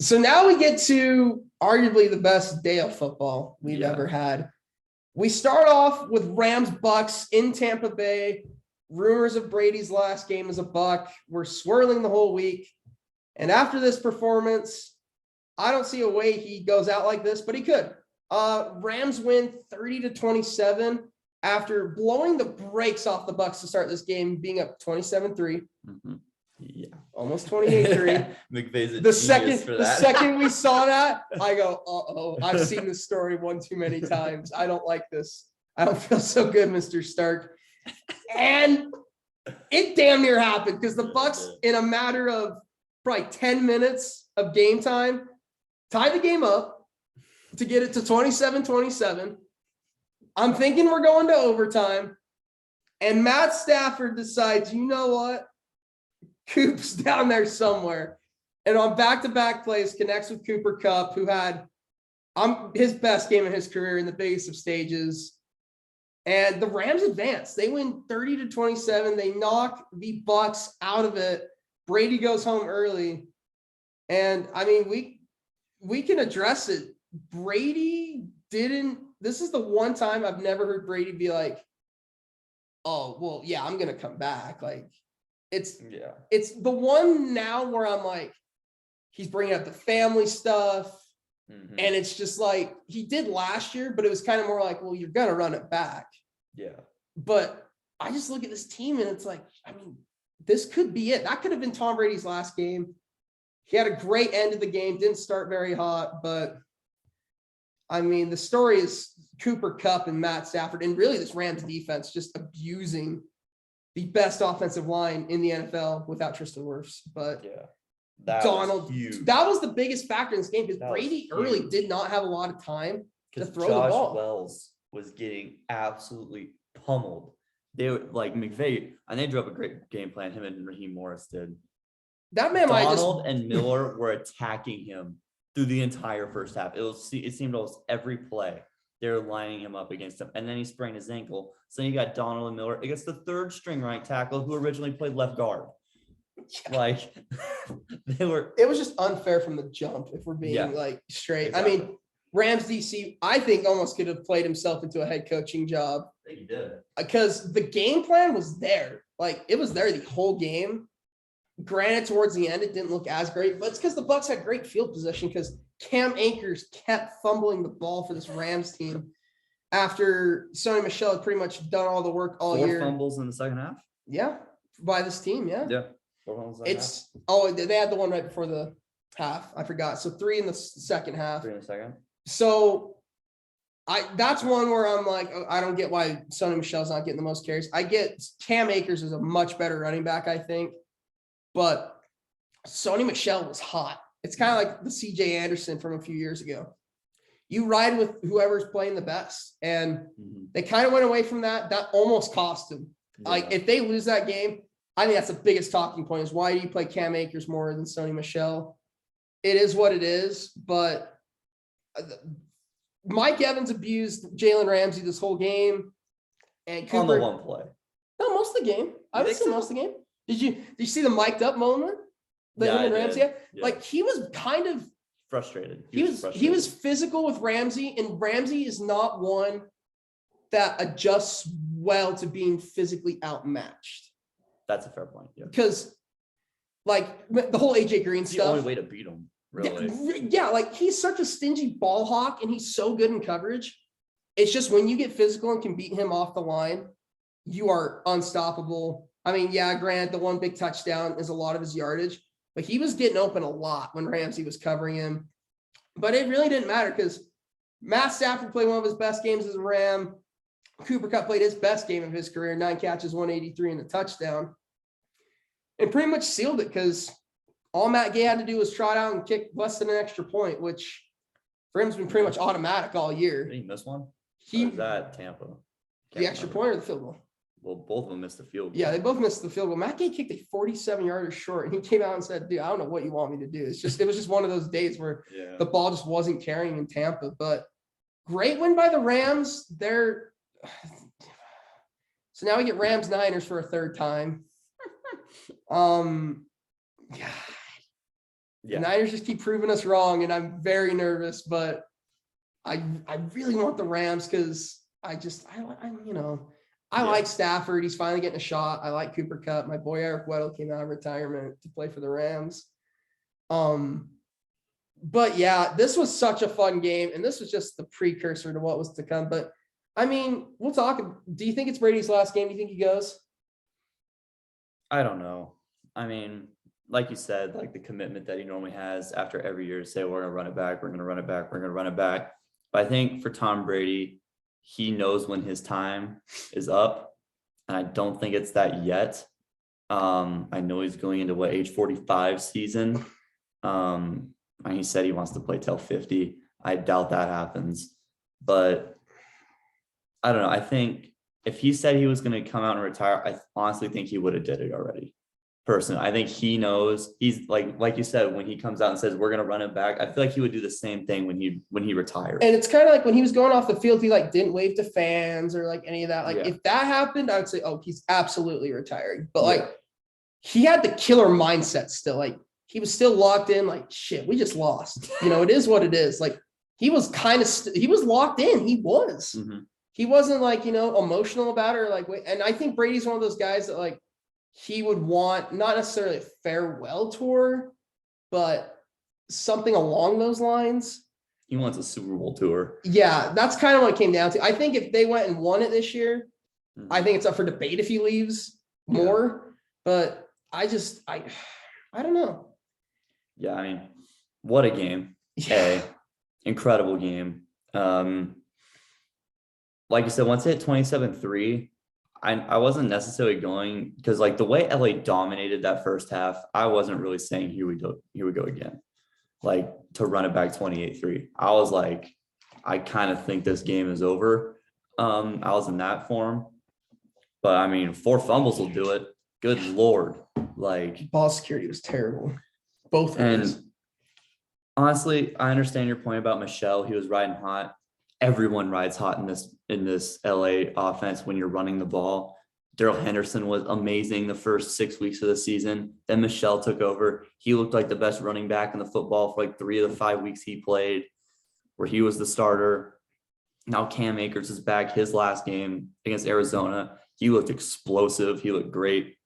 [SPEAKER 1] So now we get to arguably the best day of football we've ever had. We start off with Rams-Bucks in Tampa Bay. Rumors of Brady's last game as a Buck were swirling the whole week. And after this performance, I don't see a way he goes out like this, but he could. Rams win 30-27 after blowing the brakes off the Bucks to start this game, being up 27-3.
[SPEAKER 2] Mm-hmm. Yeah.
[SPEAKER 1] Almost 28-3.
[SPEAKER 2] McVay's
[SPEAKER 1] the second we saw that, I go, uh-oh, I've seen this story one too many times. I don't like this. I don't feel so good, Mr. Stark. And it damn near happened, because the Bucks, in a matter of probably 10 minutes of game time, tied the game up to get it to 27-27. I'm thinking we're going to overtime. And Matt Stafford decides, you know what? Coop's down there somewhere. And on back-to-back plays, connects with Cooper Kupp, who had his best game of his career in the biggest of stages. And the Rams advance. They win 30-27. They knock the Bucks out of it. Brady goes home early. And, I mean, we can address it. Brady didn't – this is the one time I've never heard Brady be like, oh, well, yeah, I'm going to come back. Like, it's the one now where I'm like, He's bringing up the family stuff.
[SPEAKER 2] Mhm.
[SPEAKER 1] And it's just like he did last year, but it was kind of more like, well, you're going to run it back.
[SPEAKER 2] Yeah.
[SPEAKER 1] But I just look at this team and it's like, I mean, this could be it. That could have been Tom Brady's last game. He had a great end of the game, didn't start very hot, but I mean, the story is Cooper Kupp and Matt Stafford, and really this Rams defense just abusing the best offensive line in the NFL without Tristan Wirfs. But
[SPEAKER 2] Yeah.
[SPEAKER 1] Donald, that was the biggest factor in this game because Brady early
[SPEAKER 2] huge.
[SPEAKER 1] did not have a lot of time to throw
[SPEAKER 2] Josh
[SPEAKER 1] the ball.
[SPEAKER 2] Wells was getting absolutely pummeled. They were like McVay, and they drew up a great game plan. Him and Raheem Morris did.
[SPEAKER 1] That man
[SPEAKER 2] Donald and Miller were attacking him through the entire first half. It seemed almost every play they were lining him up against him, and then he sprained his ankle. So you got Donald and Miller against the third string right tackle who originally played left guard.
[SPEAKER 1] Yeah.
[SPEAKER 2] Like
[SPEAKER 1] it was just unfair from the jump, if we're being like straight. Exactly. I mean, Rams DC, I think almost could have played himself into a head coaching job.
[SPEAKER 2] I think he did.
[SPEAKER 1] Because the game plan was there. Like it was there the whole game. Granted, towards the end, it didn't look as great, but it's because the Bucs had great field position because Cam Akers kept fumbling the ball for this Rams team after Sony Michel had pretty much done all the work all year.
[SPEAKER 2] 4 fumbles in the second half?
[SPEAKER 1] Yeah, by this team, yeah.
[SPEAKER 2] Yeah.
[SPEAKER 1] They had the one right before the half. I forgot. So 3 in the second half.
[SPEAKER 2] 3 in the second.
[SPEAKER 1] So that's one where I'm like, I don't get why Sony Michel's not getting the most carries. I get Cam Akers is a much better running back, I think. But Sony Michel was hot. It's kind of like the CJ Anderson from a few years ago. You ride with whoever's playing the best. And they kind of went away from that. That almost cost them. Yeah. Like if they lose that game, I think that's the biggest talking point is why do you play Cam Akers more than Sony Michel? It is what it is. But Mike Evans abused Jalen Ramsey this whole game. And Cooper,
[SPEAKER 2] on the one play.
[SPEAKER 1] No, most of the game. I would say most of the game. Did you see the mic'd up moment that him and Ramsey had? Yeah. Like he was kind of
[SPEAKER 2] frustrated.
[SPEAKER 1] He was physical with Ramsey, and Ramsey is not one that adjusts well to being physically outmatched.
[SPEAKER 2] That's a fair point. Yeah.
[SPEAKER 1] Because like the whole AJ Green
[SPEAKER 2] it's
[SPEAKER 1] stuff.
[SPEAKER 2] The only way to beat him, really.
[SPEAKER 1] Yeah, like he's such a stingy ball hawk and he's so good in coverage. It's just when you get physical and can beat him off the line, you are unstoppable. I mean, yeah, granted, the one big touchdown is a lot of his yardage, but he was getting open a lot when Ramsey was covering him. But it really didn't matter because Matt Stafford played one of his best games as a Ram. Cooper Kupp played his best game of his career, 9 catches, 183 and a touchdown. And pretty much sealed it because all Matt Gay had to do was trot out and kick less than an extra point, which for him has been pretty much automatic all year.
[SPEAKER 2] Did he miss one?
[SPEAKER 1] He
[SPEAKER 2] was that Tampa?
[SPEAKER 1] The extra point or the field goal?
[SPEAKER 2] Well, both of them missed the field goal.
[SPEAKER 1] Yeah, they both missed the field goal. Matt Gay kicked a 47-yarder short, and he came out and said, dude, I don't know what you want me to do. It was just one of those days where the ball just wasn't carrying in Tampa. But great win by the Rams. So now we get Rams Niners for a third time. Yeah. The Niners just keep proving us wrong, and I'm very nervous, but I really want the Rams because I like Stafford. He's finally getting a shot. I like Cooper Kupp. My boy Eric Weddle came out of retirement to play for the Rams. But yeah, this was such a fun game, and this was just the precursor to what was to come. But I mean, we'll talk. Do you think it's Brady's last game? Do you think he goes?
[SPEAKER 2] I don't know. I mean, like you said, like the commitment that he normally has after every year to say, we're going to run it back. We're going to run it back. We're going to run it back. But I think for Tom Brady, he knows when his time is up. And I don't think it's that yet. I know he's going into age 45 season. And he said he wants to play till 50. I doubt that happens. But I don't know. I think if he said he was going to come out and retire, I honestly think he would have did it already. Personally, I think he knows. He's like you said, when he comes out and says we're going to run it back, I feel like he would do the same thing when he retired. And
[SPEAKER 1] it's kind of like when he was going off the field, he didn't wave to fans or any of that. If that happened, I would say, oh, he's absolutely retiring. But he had the killer mindset still. He was still locked in. Shit, we just lost. It is what it is. He was he was locked in. He was. Mm-hmm. He wasn't emotional about it or and I think Brady's one of those guys that he would want not necessarily a farewell tour, but something along those lines.
[SPEAKER 2] He wants a Super Bowl tour.
[SPEAKER 1] Yeah, that's kind of what it came down to. I think if they went and won it this year, I think it's up for debate if he leaves more. But I don't know.
[SPEAKER 2] Yeah, I mean, what a game. Incredible game. Like you said, once it hit 27-3, I wasn't necessarily going because like the way LA dominated that first half, I wasn't really saying here we go again. Like to run it back 28-3. I was like, I kind of think this game is over. I was in that form. But I mean, 4 fumbles will do it. Good Lord. Like
[SPEAKER 1] ball security was terrible. Both
[SPEAKER 2] and honestly, I understand your point about Michelle. He was riding hot. Everyone rides hot in this LA offense when you're running the ball. Darrell Henderson was amazing the first 6 weeks of the season. Then Michelle took over. He looked like the best running back in the football for like 3 of the 5 weeks he played, where he was the starter. Now Cam Akers is back. His last game against Arizona, he looked explosive. He looked great.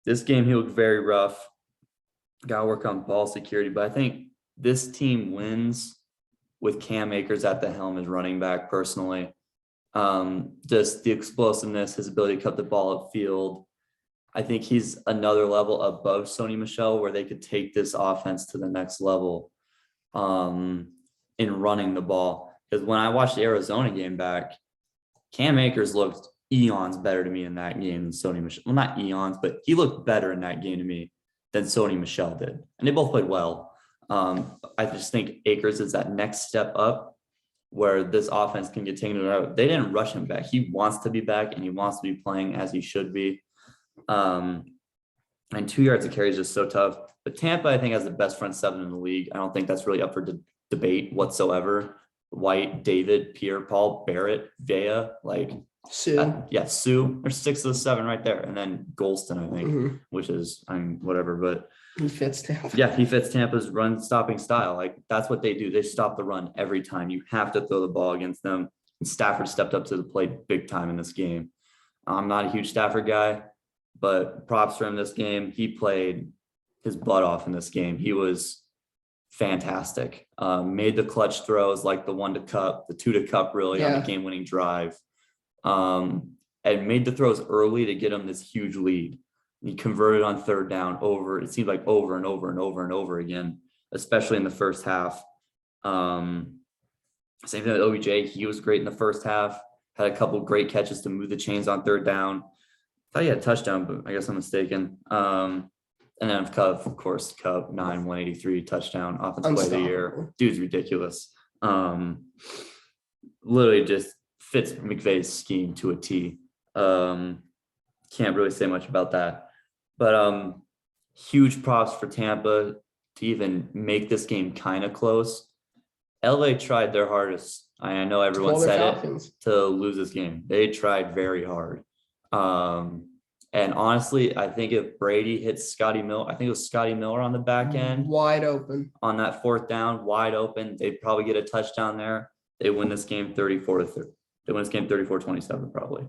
[SPEAKER 2] This game, he looked very rough. Got to work on ball security, but I think this team wins with Cam Akers at the helm as running back personally. Just the explosiveness, his ability to cut the ball upfield. I think he's another level above Sony Michel where they could take this offense to the next level in running the ball. Because when I watched the Arizona game back, Cam Akers looked eons better to me in that game than Sony Michel. Well, not eons, but he looked better in that game to me than Sony Michel did. And they both played well. I just think Akers is that next step up where this offense can get taken out. They didn't rush him back. He wants to be back and he wants to be playing as he should be. And 2 yards of carry is just so tough. But Tampa, I think, has the best front 7 in the league. I don't think that's really up for debate whatsoever. White, David, Pierre, Paul, Barrett, Vea, like
[SPEAKER 1] Sue.
[SPEAKER 2] Sue. There's 6 of the 7 right there. And then Golston, I think, which is, I mean, whatever, but
[SPEAKER 1] he fits Tampa.
[SPEAKER 2] Yeah, he fits Tampa's run stopping style. Like that's what they do. They stop the run every time. You have to throw the ball against them. And Stafford stepped up to the plate big time in this game. I'm not a huge Stafford guy, but props for him this game. He played his butt off in this game. He was fantastic. Made the clutch throws like the 1 to Cup, the 2 to Cup really on the game-winning drive. And made the throws early to get him this huge lead. He converted on 3rd down it seemed like over and over and over and over again, especially in the first half. Same thing with OBJ. He was great in the first half, had a couple great catches to move the chains on 3rd down. I thought he had a touchdown, but I guess I'm mistaken. And then of course, Cup 183 touchdown, offensive play of the year. Dude's ridiculous. Literally just fits McVay's scheme to a T. Can't really say much about that. But huge props for Tampa to even make this game kind of close. LA tried their hardest. I know everyone said Falcons. It to lose this game. They tried very hard. And honestly, I think if Brady hits Scotty Miller, I think it was Scotty Miller on the back end.
[SPEAKER 1] Wide open. On
[SPEAKER 2] that 4th down, wide open. They'd probably get a touchdown there. They win this game 34-30. They win this game 34-27 probably.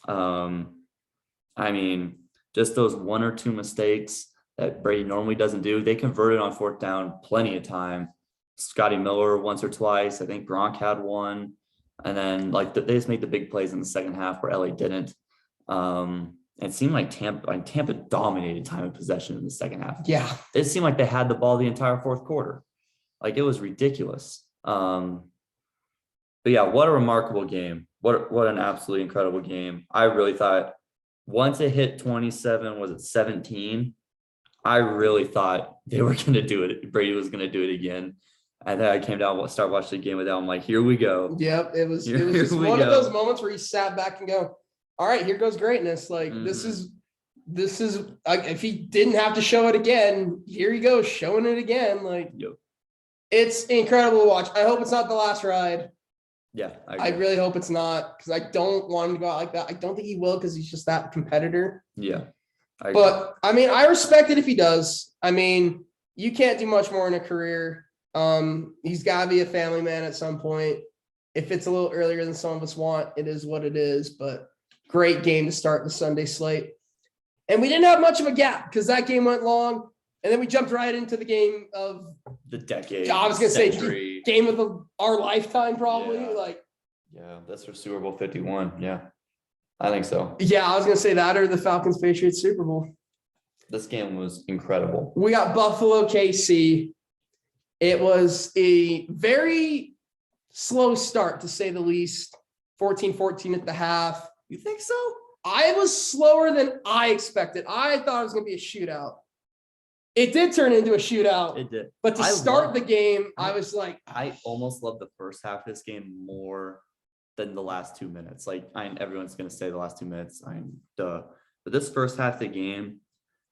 [SPEAKER 2] I mean, just those 1 or 2 mistakes that Brady normally doesn't do. They converted on 4th down plenty of time. Scotty Miller once or twice. I think Gronk had one. And then they just made the big plays in the second half where LA didn't. It seemed like Tampa dominated time of possession in the second half.
[SPEAKER 1] Yeah.
[SPEAKER 2] It seemed like they had the ball the entire 4th quarter. Like it was ridiculous. But yeah, what a remarkable game. What an absolutely incredible game. I really thought once it hit 17, I really thought they were going to do it. Brady was going to do it again. And then I came down, start watching the game with them. I'm like, here we go.
[SPEAKER 1] Yep. It was just one of those moments where you sat back and go, all right, here goes greatness. Like this is if he didn't have to show it again, here he goes showing it again. Like It's incredible to watch. I hope it's not the last ride.
[SPEAKER 2] Yeah,
[SPEAKER 1] I really hope it's not because I don't want him to go out like that. I don't think he will because he's just that competitor.
[SPEAKER 2] Yeah.
[SPEAKER 1] But I mean, I respect it if he does. I mean, you can't do much more in a career. He's got to be a family man at some point. If it's a little earlier than some of us want, it is what it is. But great game to start the Sunday slate. And we didn't have much of a gap because that game went long. And then we jumped right into the game of
[SPEAKER 2] the decade.
[SPEAKER 1] I was going to
[SPEAKER 2] century.
[SPEAKER 1] say game of our lifetime, probably.
[SPEAKER 2] Yeah, that's for Super Bowl 51. Yeah, I think so.
[SPEAKER 1] Yeah, I was going to say that or the Falcons Patriots Super Bowl.
[SPEAKER 2] This game was incredible.
[SPEAKER 1] We got Buffalo KC. It was a very slow start, to say the least. 14-14 at the half.
[SPEAKER 2] You think so?
[SPEAKER 1] I was slower than I expected. I thought it was going to be a shootout. It did turn into a shootout.
[SPEAKER 2] It did.
[SPEAKER 1] But to start the game, I was like,
[SPEAKER 2] I almost love the first half of this game more than the last 2 minutes. Like, everyone's going to say the last 2 minutes. But this first half of the game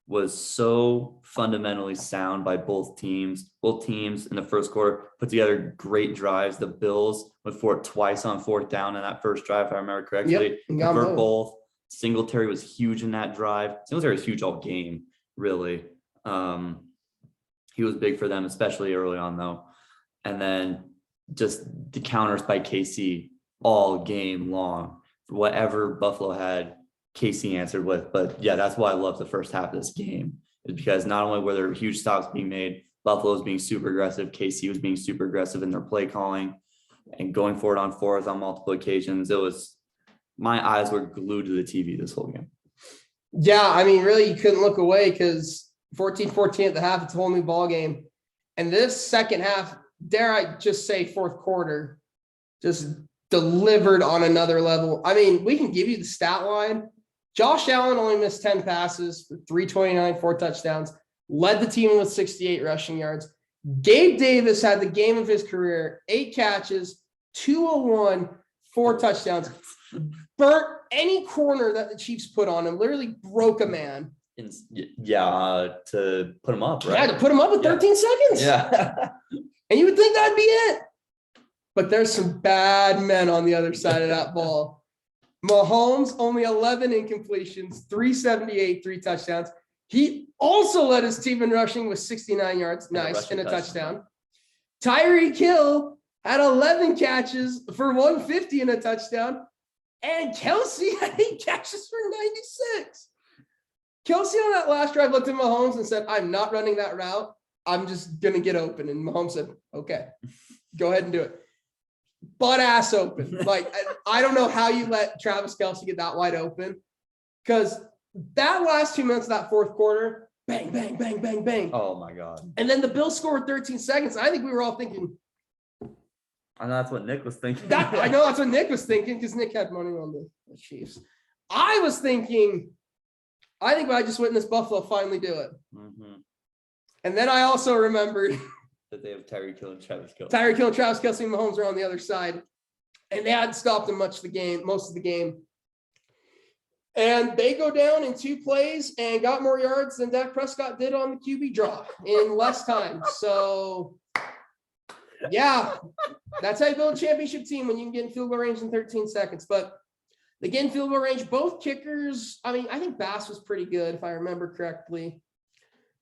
[SPEAKER 2] was so fundamentally sound by both teams. Both teams in the first quarter put together great drives. The Bills went for it twice on 4th down in that first drive, if I remember correctly. Convert both. Singletary was huge in that drive. Singletary was huge all game, really. He was big for them, especially early on, though. And then just the counters by KC all game long. Whatever Buffalo had, KC answered with. But yeah, that's why I love the first half of this game, is because not only were there huge stops being made, Buffalo was being super aggressive, KC was being super aggressive in their play calling and going for it on 4th on multiple occasions. It was, my eyes were glued to the TV this whole game.
[SPEAKER 1] Yeah, I mean, really, you couldn't look away because 14-14 at the half, it's a whole new ball game. And this second half, dare I just say 4th quarter, just delivered on another level. I mean, we can give you the stat line. Josh Allen only missed 10 passes for 329, 4 touchdowns, led the team with 68 rushing yards. Gabe Davis had the game of his career, 8 catches, 201, 4 touchdowns. Burnt any corner that the Chiefs put on him, literally broke a man.
[SPEAKER 2] To put him up, right?
[SPEAKER 1] Yeah, to put him up with 13 seconds.
[SPEAKER 2] Yeah.
[SPEAKER 1] And you would think that'd be it. But there's some bad men on the other side of that ball. Mahomes, only 11 incompletions, 378, 3 touchdowns. He also led his team in rushing with 69 yards. Nice. And a touchdown. Tyreek Hill had 11 catches for 150 and a touchdown. And Kelsey had 8 catches for 96. Kelsey on that last drive looked at Mahomes and said, I'm not running that route. I'm just going to get open. And Mahomes said, okay, go ahead and do it. Butt ass open. Like, I don't know how you let Travis Kelsey get that wide open, because that last 2 minutes of that 4th quarter, bang, bang, bang, bang, bang.
[SPEAKER 2] Oh, my God.
[SPEAKER 1] And then the Bills scored 13 seconds. I think we were all thinking.
[SPEAKER 2] I know that's what Nick was thinking.
[SPEAKER 1] I know that's what Nick was thinking, because Nick had money on the Chiefs. I was thinking, I think I just witnessed Buffalo finally do it. Mm-hmm. And then I also remembered
[SPEAKER 2] that they have Tyreek Hill and Travis Kelce.
[SPEAKER 1] Tyreek Hill, Travis Kelce, and Mahomes are on the other side. And they hadn't stopped him most of the game. And they go down in 2 plays and got more yards than Dak Prescott did on the QB draw in less time. So, yeah, that's how you build a championship team, when you can get in field goal range in 13 seconds. But they get in field goal range. Both kickers, I mean, I think Bass was pretty good, if I remember correctly.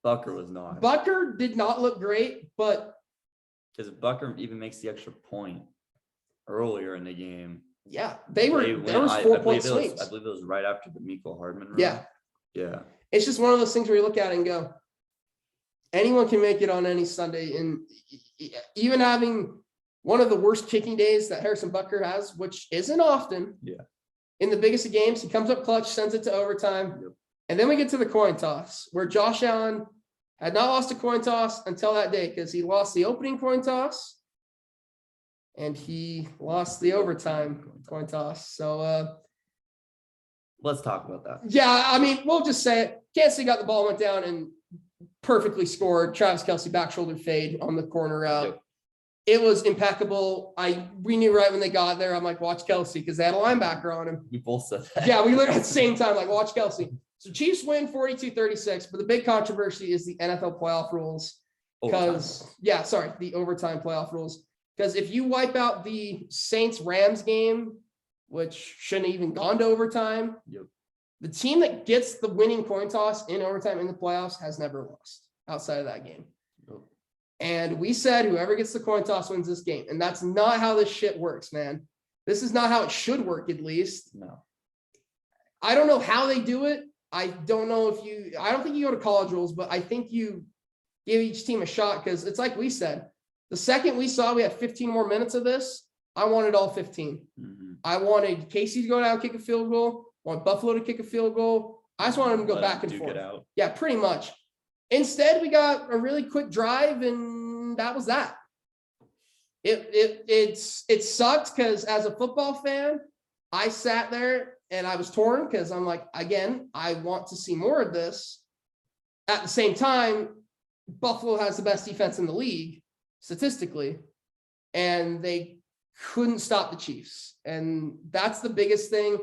[SPEAKER 2] Bucker was not.
[SPEAKER 1] Bucker did not look great, but
[SPEAKER 2] because Bucker even makes the extra point earlier in the game.
[SPEAKER 1] Yeah, there was 4-point swings.
[SPEAKER 2] I believe it was right after the Mecole Hardman run.
[SPEAKER 1] Yeah. It's just one of those things where you look at it and go, anyone can make it on any Sunday. And even having one of the worst kicking days that Harrison Butker has, which isn't often.
[SPEAKER 2] Yeah.
[SPEAKER 1] In the biggest of games, he comes up clutch, sends it to overtime. Yep. And then we get to the coin toss, where Josh Allen had not lost a coin toss until that day, because he lost the opening coin toss and he lost the overtime coin toss. So
[SPEAKER 2] let's talk about that.
[SPEAKER 1] Yeah, I mean, we'll just say it. Kansas City got the ball, went down, and perfectly scored. Travis Kelce back shoulder fade on the corner route. Yep. It was impeccable. We knew right when they got there. I'm like, watch Kelce, because they had a linebacker on him.
[SPEAKER 2] We both said that.
[SPEAKER 1] Yeah, we looked at the same time, like, watch Kelce. So Chiefs win 42-36, but the big controversy is the NFL playoff rules. The overtime playoff rules. Because if you wipe out the Saints-Rams game, which shouldn't have even gone to overtime, the team that gets the winning coin toss in overtime in the playoffs has never lost outside of that game. And we said whoever gets the coin toss wins this game. And that's not how this shit works, man. This is not how it should work, at least.
[SPEAKER 2] No.
[SPEAKER 1] I don't know how they do it. I don't think you go to college rules, but I think you give each team a shot because it's like we said, the second we saw we had 15 more minutes of this, I wanted all 15.
[SPEAKER 2] Mm-hmm.
[SPEAKER 1] I wanted Casey to go down, kick a field goal. I want Buffalo to kick a field goal. I just wanted them to go back and forth. Yeah, pretty much. Instead, we got a really quick drive, and that was that. It sucked because as a football fan, I sat there and I was torn because I'm like, again, I want to see more of this. At the same time, Buffalo has the best defense in the league statistically, and they couldn't stop the Chiefs. And that's the biggest thing.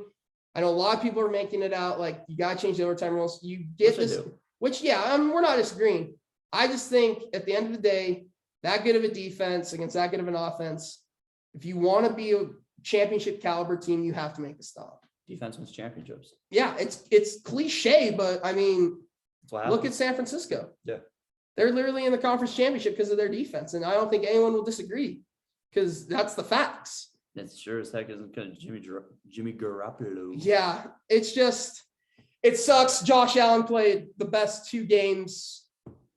[SPEAKER 1] I know a lot of people are making it out like you got to change the overtime rules. You get this, which, yeah, we're not disagreeing. I just think at the end of the day, that good of a defense against that good of an offense, if you want to be a championship caliber team, you have to make a stop.
[SPEAKER 2] Defense wins championships.
[SPEAKER 1] Yeah, it's cliche, but I mean, look at San Francisco.
[SPEAKER 2] Yeah. They're
[SPEAKER 1] literally in the conference championship because of their defense. And I don't think anyone will disagree because that's the facts.
[SPEAKER 2] It sure as heck isn't kind of Jimmy Garoppolo.
[SPEAKER 1] Yeah, it's just, it sucks. Josh Allen played the best 2 games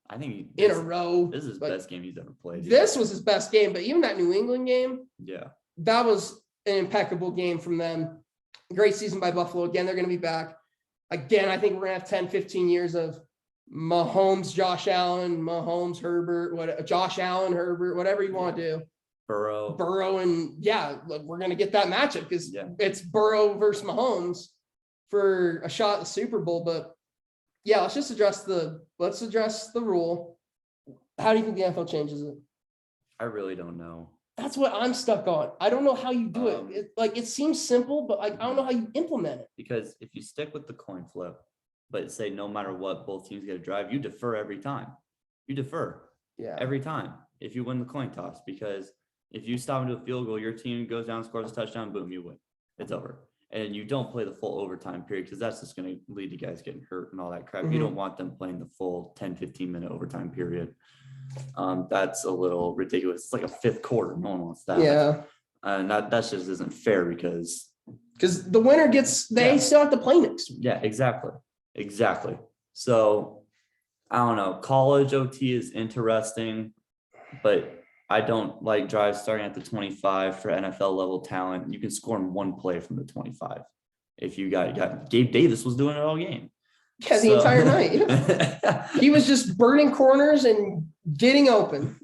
[SPEAKER 2] I think
[SPEAKER 1] in a row.
[SPEAKER 2] This is his best game he's ever played.
[SPEAKER 1] This was his best game, but even that New England game,
[SPEAKER 2] yeah,
[SPEAKER 1] that was an impeccable game from them. Great season by Buffalo. Again, they're going to be back. Again, I think we're going to have 10, 15 years of Mahomes, Josh Allen, Mahomes, Herbert, Josh Allen, Herbert, whatever you want to do. Burrow, and yeah, we're going to get that matchup because it's Burrow versus Mahomes for a shot at the Super Bowl. But yeah, let's address the rule. How do you think the NFL changes it?
[SPEAKER 2] I really don't know.
[SPEAKER 1] That's what I'm stuck on. I don't know how you do it. It seems simple, but I don't know how you implement it.
[SPEAKER 2] Because if you stick with the coin flip, but say no matter what, both teams get a drive, you defer every time. You defer every time if you win the coin toss, because if you stop into a field goal, your team goes down, scores a touchdown, boom, you win. It's over. And you don't play the full overtime period because that's just going to lead to guys getting hurt and all that crap. Mm-hmm. You don't want them playing the full 10, 15-minute overtime period. That's a little ridiculous. It's like a 5th quarter. No one wants that.
[SPEAKER 1] Yeah.
[SPEAKER 2] And that just isn't fair because
[SPEAKER 1] the winner gets, they still have to play next week.
[SPEAKER 2] Yeah, exactly. So I don't know. College OT is interesting, but I don't like drives starting at the 25 for NFL level talent. You can score in 1 play from the 25. If you got Gabe Davis was doing it all game.
[SPEAKER 1] Yeah, the entire night. Yeah. He was just burning corners and getting open.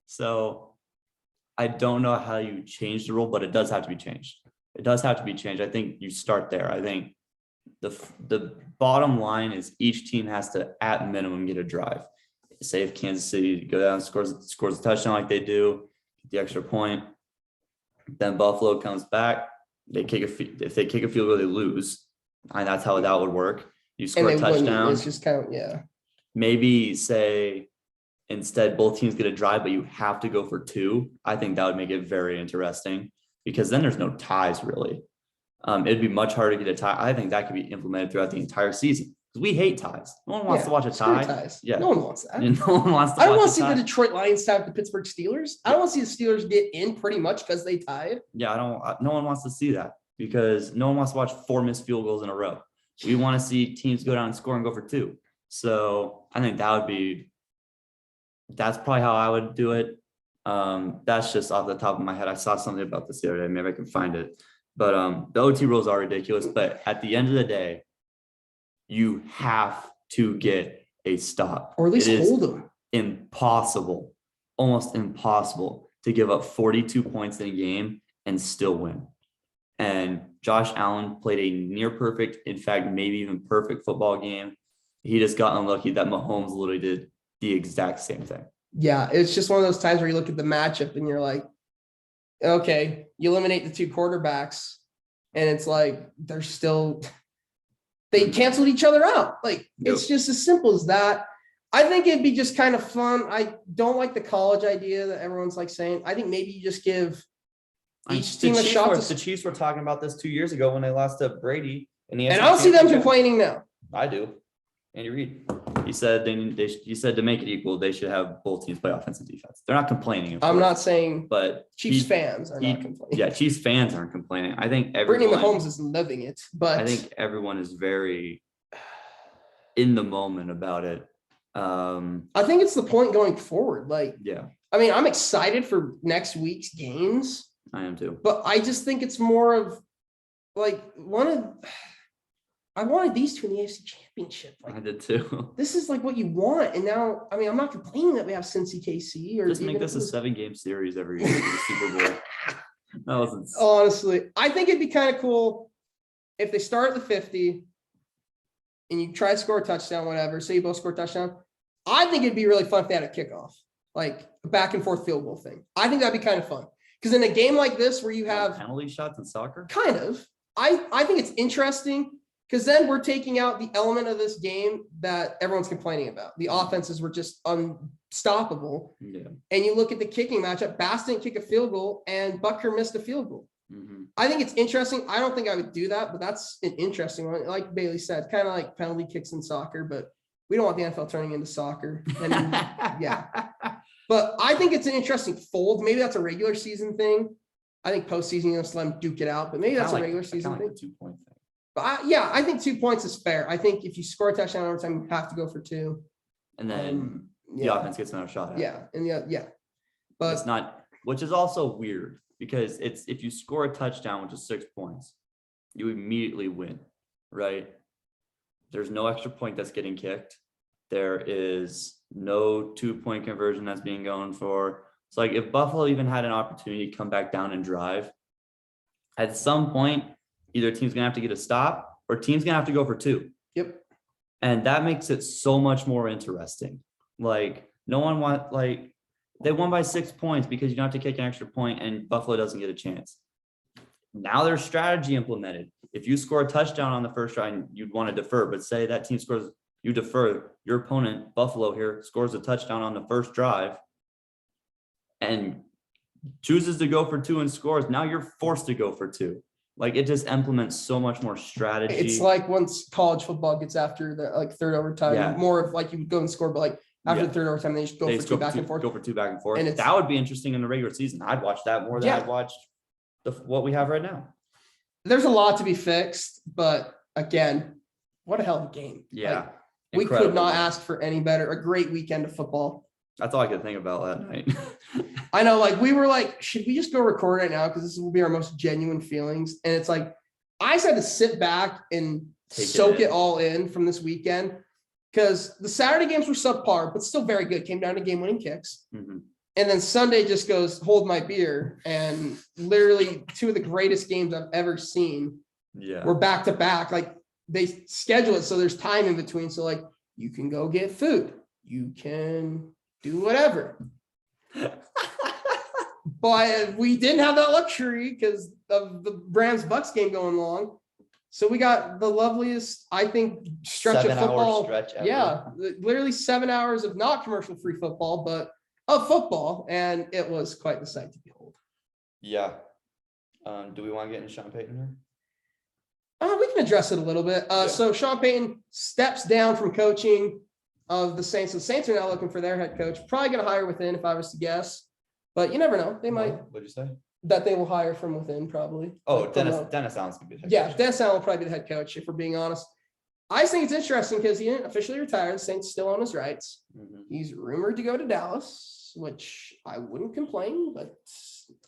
[SPEAKER 2] So I don't know how you change the rule, but it does have to be changed. I think you start there. I think the bottom line is each team has to, at minimum, get a drive. Say if Kansas City go down, scores a touchdown like they do, get the extra point, then Buffalo comes back. If they kick a field goal, they lose, and that's how that would work. You score a touchdown.
[SPEAKER 1] It's just
[SPEAKER 2] Maybe say instead both teams get a drive, but you have to go for 2. I think that would make it very interesting because then there's no ties really. It'd be much harder to get a tie. I think that could be implemented throughout the entire season. We hate ties. No one wants to watch a tie.
[SPEAKER 1] Ties. Yeah. No one wants that.
[SPEAKER 2] No one wants to
[SPEAKER 1] I don't want to see the Detroit Lions tie with the Pittsburgh Steelers. I don't want to see the Steelers get in pretty much because they tied.
[SPEAKER 2] Yeah, no one wants to see that because no one wants to watch 4 missed field goals in a row. We want to see teams go down and score and go for 2. So I think that's probably how I would do it. That's just off the top of my head. I saw something about this the other day. Maybe I can find it. But the OT rules are ridiculous. But at the end of the day, you have to get a stop.
[SPEAKER 1] Or at least hold them.
[SPEAKER 2] Impossible, almost impossible to give up 42 points in a game and still win. And Josh Allen played a near perfect, in fact, maybe even perfect football game. He just got unlucky that Mahomes literally did the exact same thing.
[SPEAKER 1] Yeah, it's just one of those times where you look at the matchup and you're like, okay, you eliminate the 2 quarterbacks and it's like they're still – they canceled each other out. It's just as simple as that. I think it'd be just kind of fun. I don't like the college idea that everyone's saying. I think maybe you just give each team a shot.
[SPEAKER 2] The Chiefs were talking about this 2 years ago when they lost to Brady.
[SPEAKER 1] And I don't see them complaining now.
[SPEAKER 2] I do. Andy Reid. He said he said to make it equal, they should have both teams play offense and defense. They're not complaining.
[SPEAKER 1] I'm not saying,
[SPEAKER 2] but
[SPEAKER 1] Chiefs fans are not complaining.
[SPEAKER 2] Yeah, Chiefs fans aren't complaining. I think
[SPEAKER 1] Brittany Mahomes is living it, but
[SPEAKER 2] I think everyone is very in the moment about it.
[SPEAKER 1] I think it's the point going forward. I mean, I'm excited for next week's games.
[SPEAKER 2] I am too.
[SPEAKER 1] But I just think it's more of I wanted these two in the AFC Championship.
[SPEAKER 2] I did too.
[SPEAKER 1] This is what you want. And now, I mean, I'm not complaining that we have Cincy KC or
[SPEAKER 2] just make this a 7-game series every year for the Super Bowl.
[SPEAKER 1] Honestly, I think it'd be kind of cool if they start at the 50 and you try to score a touchdown, whatever. Say you both score a touchdown. I think it'd be really fun if they had a kickoff, like a back and forth field goal thing. I think that'd be kind of fun. Because in a game like this where you have
[SPEAKER 2] penalty shots in soccer,
[SPEAKER 1] kind of, I think it's interesting because then we're taking out the element of this game that everyone's complaining about. The offenses were just unstoppable.
[SPEAKER 2] Yeah.
[SPEAKER 1] And you look at the kicking matchup, Bass didn't kick a field goal and Butker missed a field goal.
[SPEAKER 2] Mm-hmm.
[SPEAKER 1] I think it's interesting. I don't think I would do that, but that's an interesting one. Like Bailey said, kind of like penalty kicks in soccer, but we don't want the NFL turning into soccer. And yeah. But I think it's an interesting fold. Maybe that's a regular season thing. I think postseason, just let them duke it out. But maybe that's a regular season thing.
[SPEAKER 2] 2-point thing.
[SPEAKER 1] But I think 2 points is fair. I think if you score a touchdown in overtime, you have to go for 2.
[SPEAKER 2] And then the offense gets another shot at it.
[SPEAKER 1] Yeah. But
[SPEAKER 2] it's not, which is also weird because it's if you score a touchdown, which is 6 points, you immediately win, right? There's no extra point that's getting kicked. There is no 2-point conversion that's being gone for. It's if Buffalo even had an opportunity to come back down and drive, at some point, either team's going to have to get a stop or team's going to have to go for 2.
[SPEAKER 1] Yep.
[SPEAKER 2] And that makes it so much more interesting. No one they won by 6 points because you don't have to kick an extra point and Buffalo doesn't get a chance. Now there's strategy implemented. If you score a touchdown on the first drive and you'd want to defer, but say that team scores, you defer, your opponent, Buffalo here, scores a touchdown on the first drive and chooses to go for 2 and scores. Now you're forced to go for 2. It just implements so much more strategy.
[SPEAKER 1] It's once college football gets after the third overtime, more of you would go and score, but after the third overtime, they just go for 2 back and forth.
[SPEAKER 2] Go for 2 back and forth. And that would be interesting in the regular season. I'd watch that more than I'd watch what we have right now.
[SPEAKER 1] There's a lot to be fixed, but again, what a hell of a game.
[SPEAKER 2] Yeah.
[SPEAKER 1] We could not ask for any better. A great weekend of football.
[SPEAKER 2] That's all I could think about that night.
[SPEAKER 1] I know, we were should we just go record right now? Because this will be our most genuine feelings. And it's I just had to sit back and soak it all in from this weekend. Because the Saturday games were subpar, but still very good. Came down to game-winning kicks. Mm-hmm. And then Sunday just goes, hold my beer. And literally 2 of the greatest games I've ever seen were back-to-back. They schedule it so there's time in between. So, you can go get food. You can do whatever. But we didn't have that luxury because of the Rams-Bucks game going long. So we got the loveliest, I think, stretch of football.
[SPEAKER 2] Stretch ever.
[SPEAKER 1] Yeah, literally 7 hours of not commercial-free football, but of football, and it was quite the sight to behold.
[SPEAKER 2] Yeah. Do we want to get into Sean Payton here?
[SPEAKER 1] We can address it a little bit. So Sean Payton steps down from coaching of the Saints. The Saints are now looking for their head coach. Probably going to hire within, if I was to guess. But you never know. They might.
[SPEAKER 2] What'd you say?
[SPEAKER 1] That they will hire from within, probably.
[SPEAKER 2] Oh, Dennis Allen's going to be the head coach.
[SPEAKER 1] Yeah, Dennis Allen will probably be the head coach, if we're being honest. I just think it's interesting because he didn't officially retire. The Saints still own his rights. Mm-hmm. He's rumored to go to Dallas, which I wouldn't complain, but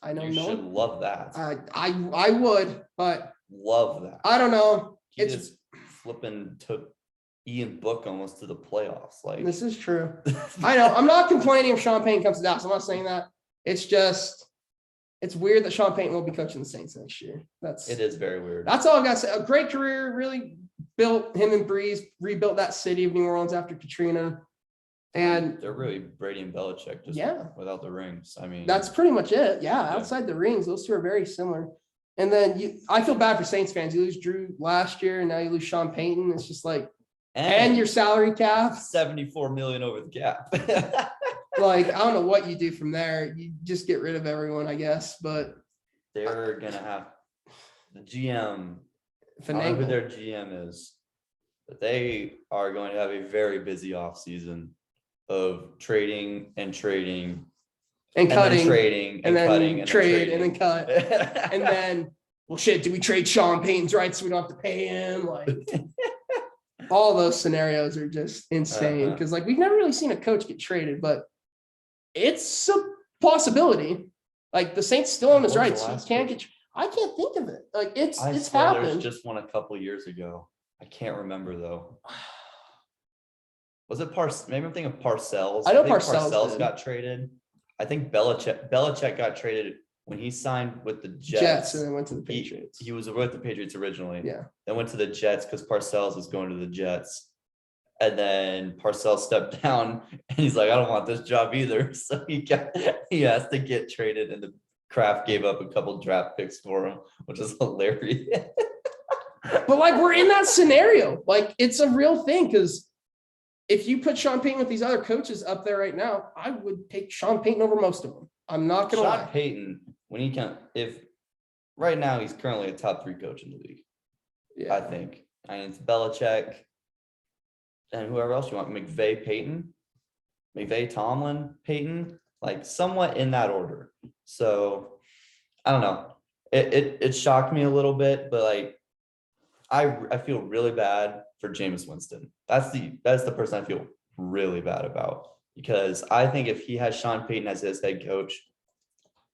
[SPEAKER 1] I know
[SPEAKER 2] you should love that.
[SPEAKER 1] I would, but
[SPEAKER 2] love that.
[SPEAKER 1] I don't know.
[SPEAKER 2] It's just flipping took Ian Book almost to the playoffs.
[SPEAKER 1] This is true. I know. I'm not complaining if Sean Payton comes to Dallas. I'm not saying that. It's just it's weird that Sean Payton will be coaching the Saints next year. It is very weird. That's all I've got to say. A great career, really built him and Breeze, rebuilt that city of New Orleans after Katrina. And
[SPEAKER 2] they're really Brady and Belichick just without the rings. I mean, that's
[SPEAKER 1] pretty much it. Yeah, outside the rings, those two are very similar. And then I feel bad for Saints fans. You lose Drew last year, and now you lose Sean Payton. It's just and your salary cap,
[SPEAKER 2] $74 million over the cap.
[SPEAKER 1] I don't know what you do from there. You just get rid of everyone, I guess. But
[SPEAKER 2] they're gonna have the GM. I don't know who their GM is, but they are going to have a very busy offseason of trading and cutting and trading and cutting and
[SPEAKER 1] trade and then cut and then do we trade Sean Payton's rights so we don't have to pay him? all those scenarios are just insane because like we've never really seen a coach get traded, but it's a possibility. Like the Saints still on his rights. He can't get. I can't think of it. Like it's happened.
[SPEAKER 2] There's just one a couple years ago. I can't remember though. Was it Maybe I'm thinking of Parcells.
[SPEAKER 1] I know
[SPEAKER 2] think
[SPEAKER 1] Parcells
[SPEAKER 2] got traded. I think Belichick got traded when he signed with the Jets.
[SPEAKER 1] And then went to the Patriots.
[SPEAKER 2] He was with the Patriots originally.
[SPEAKER 1] Yeah.
[SPEAKER 2] Then went to the Jets because Parcells was going to the Jets. And then Parcells stepped down and he's like, I don't want this job either. So he has to get traded, and the Kraft gave up a couple draft picks for him, which is hilarious.
[SPEAKER 1] But like we're in that scenario. Like it's a real thing because if you put Sean Payton with these other coaches up there right now, I would take Sean Payton over most of them. I'm not going to lie.
[SPEAKER 2] Sean Payton, when he can, if right now he's currently a top 3 coach in the league. Yeah. I think. It's Belichick and whoever else you want. McVay, Tomlin, Payton, like somewhat in that order. So I don't know. It shocked me a little bit, but like I feel really bad for Jameis Winston. That's the person I feel really bad about, because I think if he has Sean Payton as his head coach,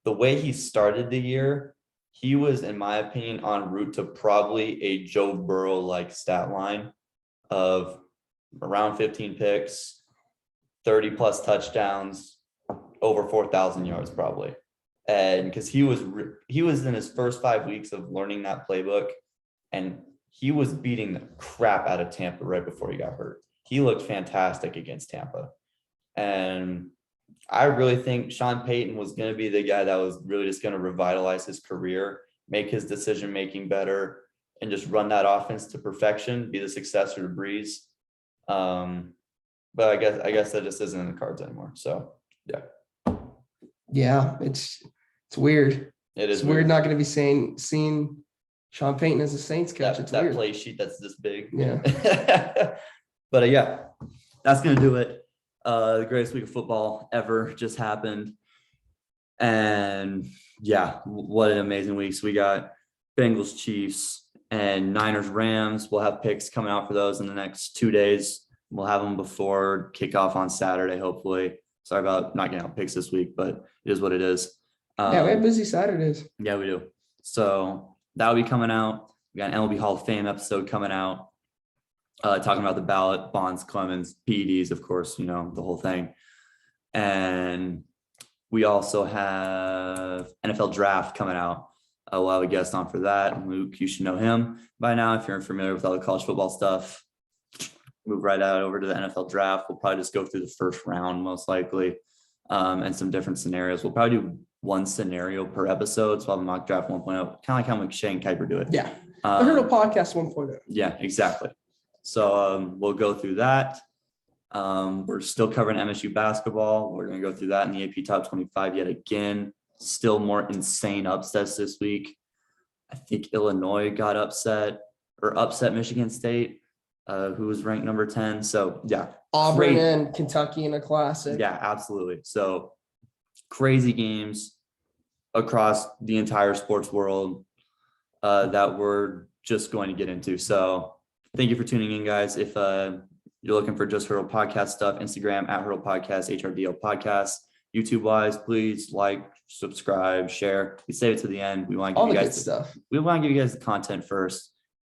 [SPEAKER 2] the way he started the year, he was, in my opinion, en route to probably a Joe Burrow-like stat line of around 15 picks, 30 plus touchdowns, over 4,000 yards probably. And because he was in his first 5 weeks of learning that playbook, and he was beating the crap out of Tampa right before he got hurt. He looked fantastic against Tampa. And I really think Sean Payton was going to be the guy that was really just going to revitalize his career, make his decision-making better, and just run that offense to perfection, be the successor to Breeze. But I guess that just isn't in the cards anymore. So, yeah.
[SPEAKER 1] Yeah, it's weird.
[SPEAKER 2] It's
[SPEAKER 1] weird not going to be seeing Sean Payton as a Saints coach. It's
[SPEAKER 2] that
[SPEAKER 1] weird.
[SPEAKER 2] play sheet that's this big.
[SPEAKER 1] Yeah.
[SPEAKER 2] But yeah, that's going to do it. The greatest week of football ever just happened. And yeah, what an amazing week. So we got Bengals, Chiefs, and Niners, Rams. We'll have picks coming out for those in the next 2 days. We'll have them before kickoff on Saturday, hopefully. Sorry about not getting out picks this week, but it is what it is.
[SPEAKER 1] Yeah, we have busy Saturdays.
[SPEAKER 2] Yeah, we do. So that'll be coming out. We got an MLB Hall of Fame episode coming out, talking about the ballot, Bonds, Clemens, PEDs, of course, the whole thing. And we also have NFL Draft coming out. We'll have a guest on for that. Luke, you should know him by now if you're familiar with all the college football stuff. Move right out over to the NFL Draft. We'll probably just go through the first round most likely, and some different scenarios. We'll probably do one scenario per episode. So I'll have a mock draft 1.0, kind of like how McShay and Kuiper do it.
[SPEAKER 1] Yeah. I heard a podcast 1.0.
[SPEAKER 2] Yeah, exactly. So we'll go through that. We're still covering MSU basketball. We're going to go through that in the AP Top 25 yet again. Still more insane upsets this week. I think Illinois got upset Michigan State, who was ranked number 10. So yeah.
[SPEAKER 1] Auburn and Kentucky in a classic.
[SPEAKER 2] Yeah, absolutely. So crazy games across the entire sports world that we're just going to get into. So thank you for tuning in, guys. If you're looking for just Hurdle Podcast stuff, Instagram @Hurdle Podcast, HRDL Podcast. YouTube wise, please like, subscribe, share. We save it to the end. We want to give you guys stuff. We want to give you guys the content first,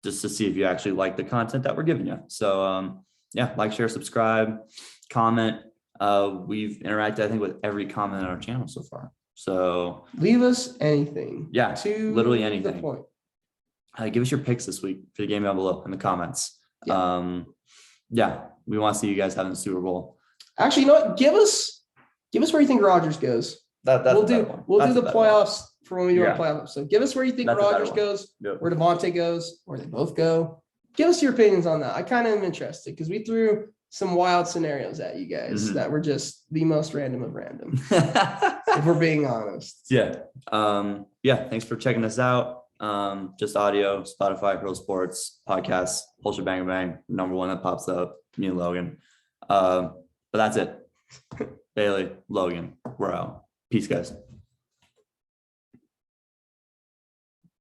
[SPEAKER 2] just to see if you actually like the content that we're giving you. So yeah, like, share, subscribe, comment. We've interacted, I think, with every comment on our channel so far. So
[SPEAKER 1] leave us anything.
[SPEAKER 2] Yeah, literally anything.
[SPEAKER 1] The point.
[SPEAKER 2] Give us your picks this week for the game down below in the comments.
[SPEAKER 1] Yeah.
[SPEAKER 2] Yeah, we want to see you guys having the Super Bowl.
[SPEAKER 1] Actually, you know what? Give us where you think Rodgers goes.
[SPEAKER 2] We'll
[SPEAKER 1] do the playoffs for when we do our playoffs. So give us where you think Rodgers goes, where Davante goes, where they both go. Give us your opinions on that. I kind of am interested because we threw some wild scenarios at you guys that were just the most random of random. If we're being honest.
[SPEAKER 2] Yeah. Thanks for checking us out. Just audio, Spotify, Hurdle Sports, podcasts, whole shebang bang, number one that pops up, me and Logan. But that's it. Bailey, Logan, we're out. Peace, guys.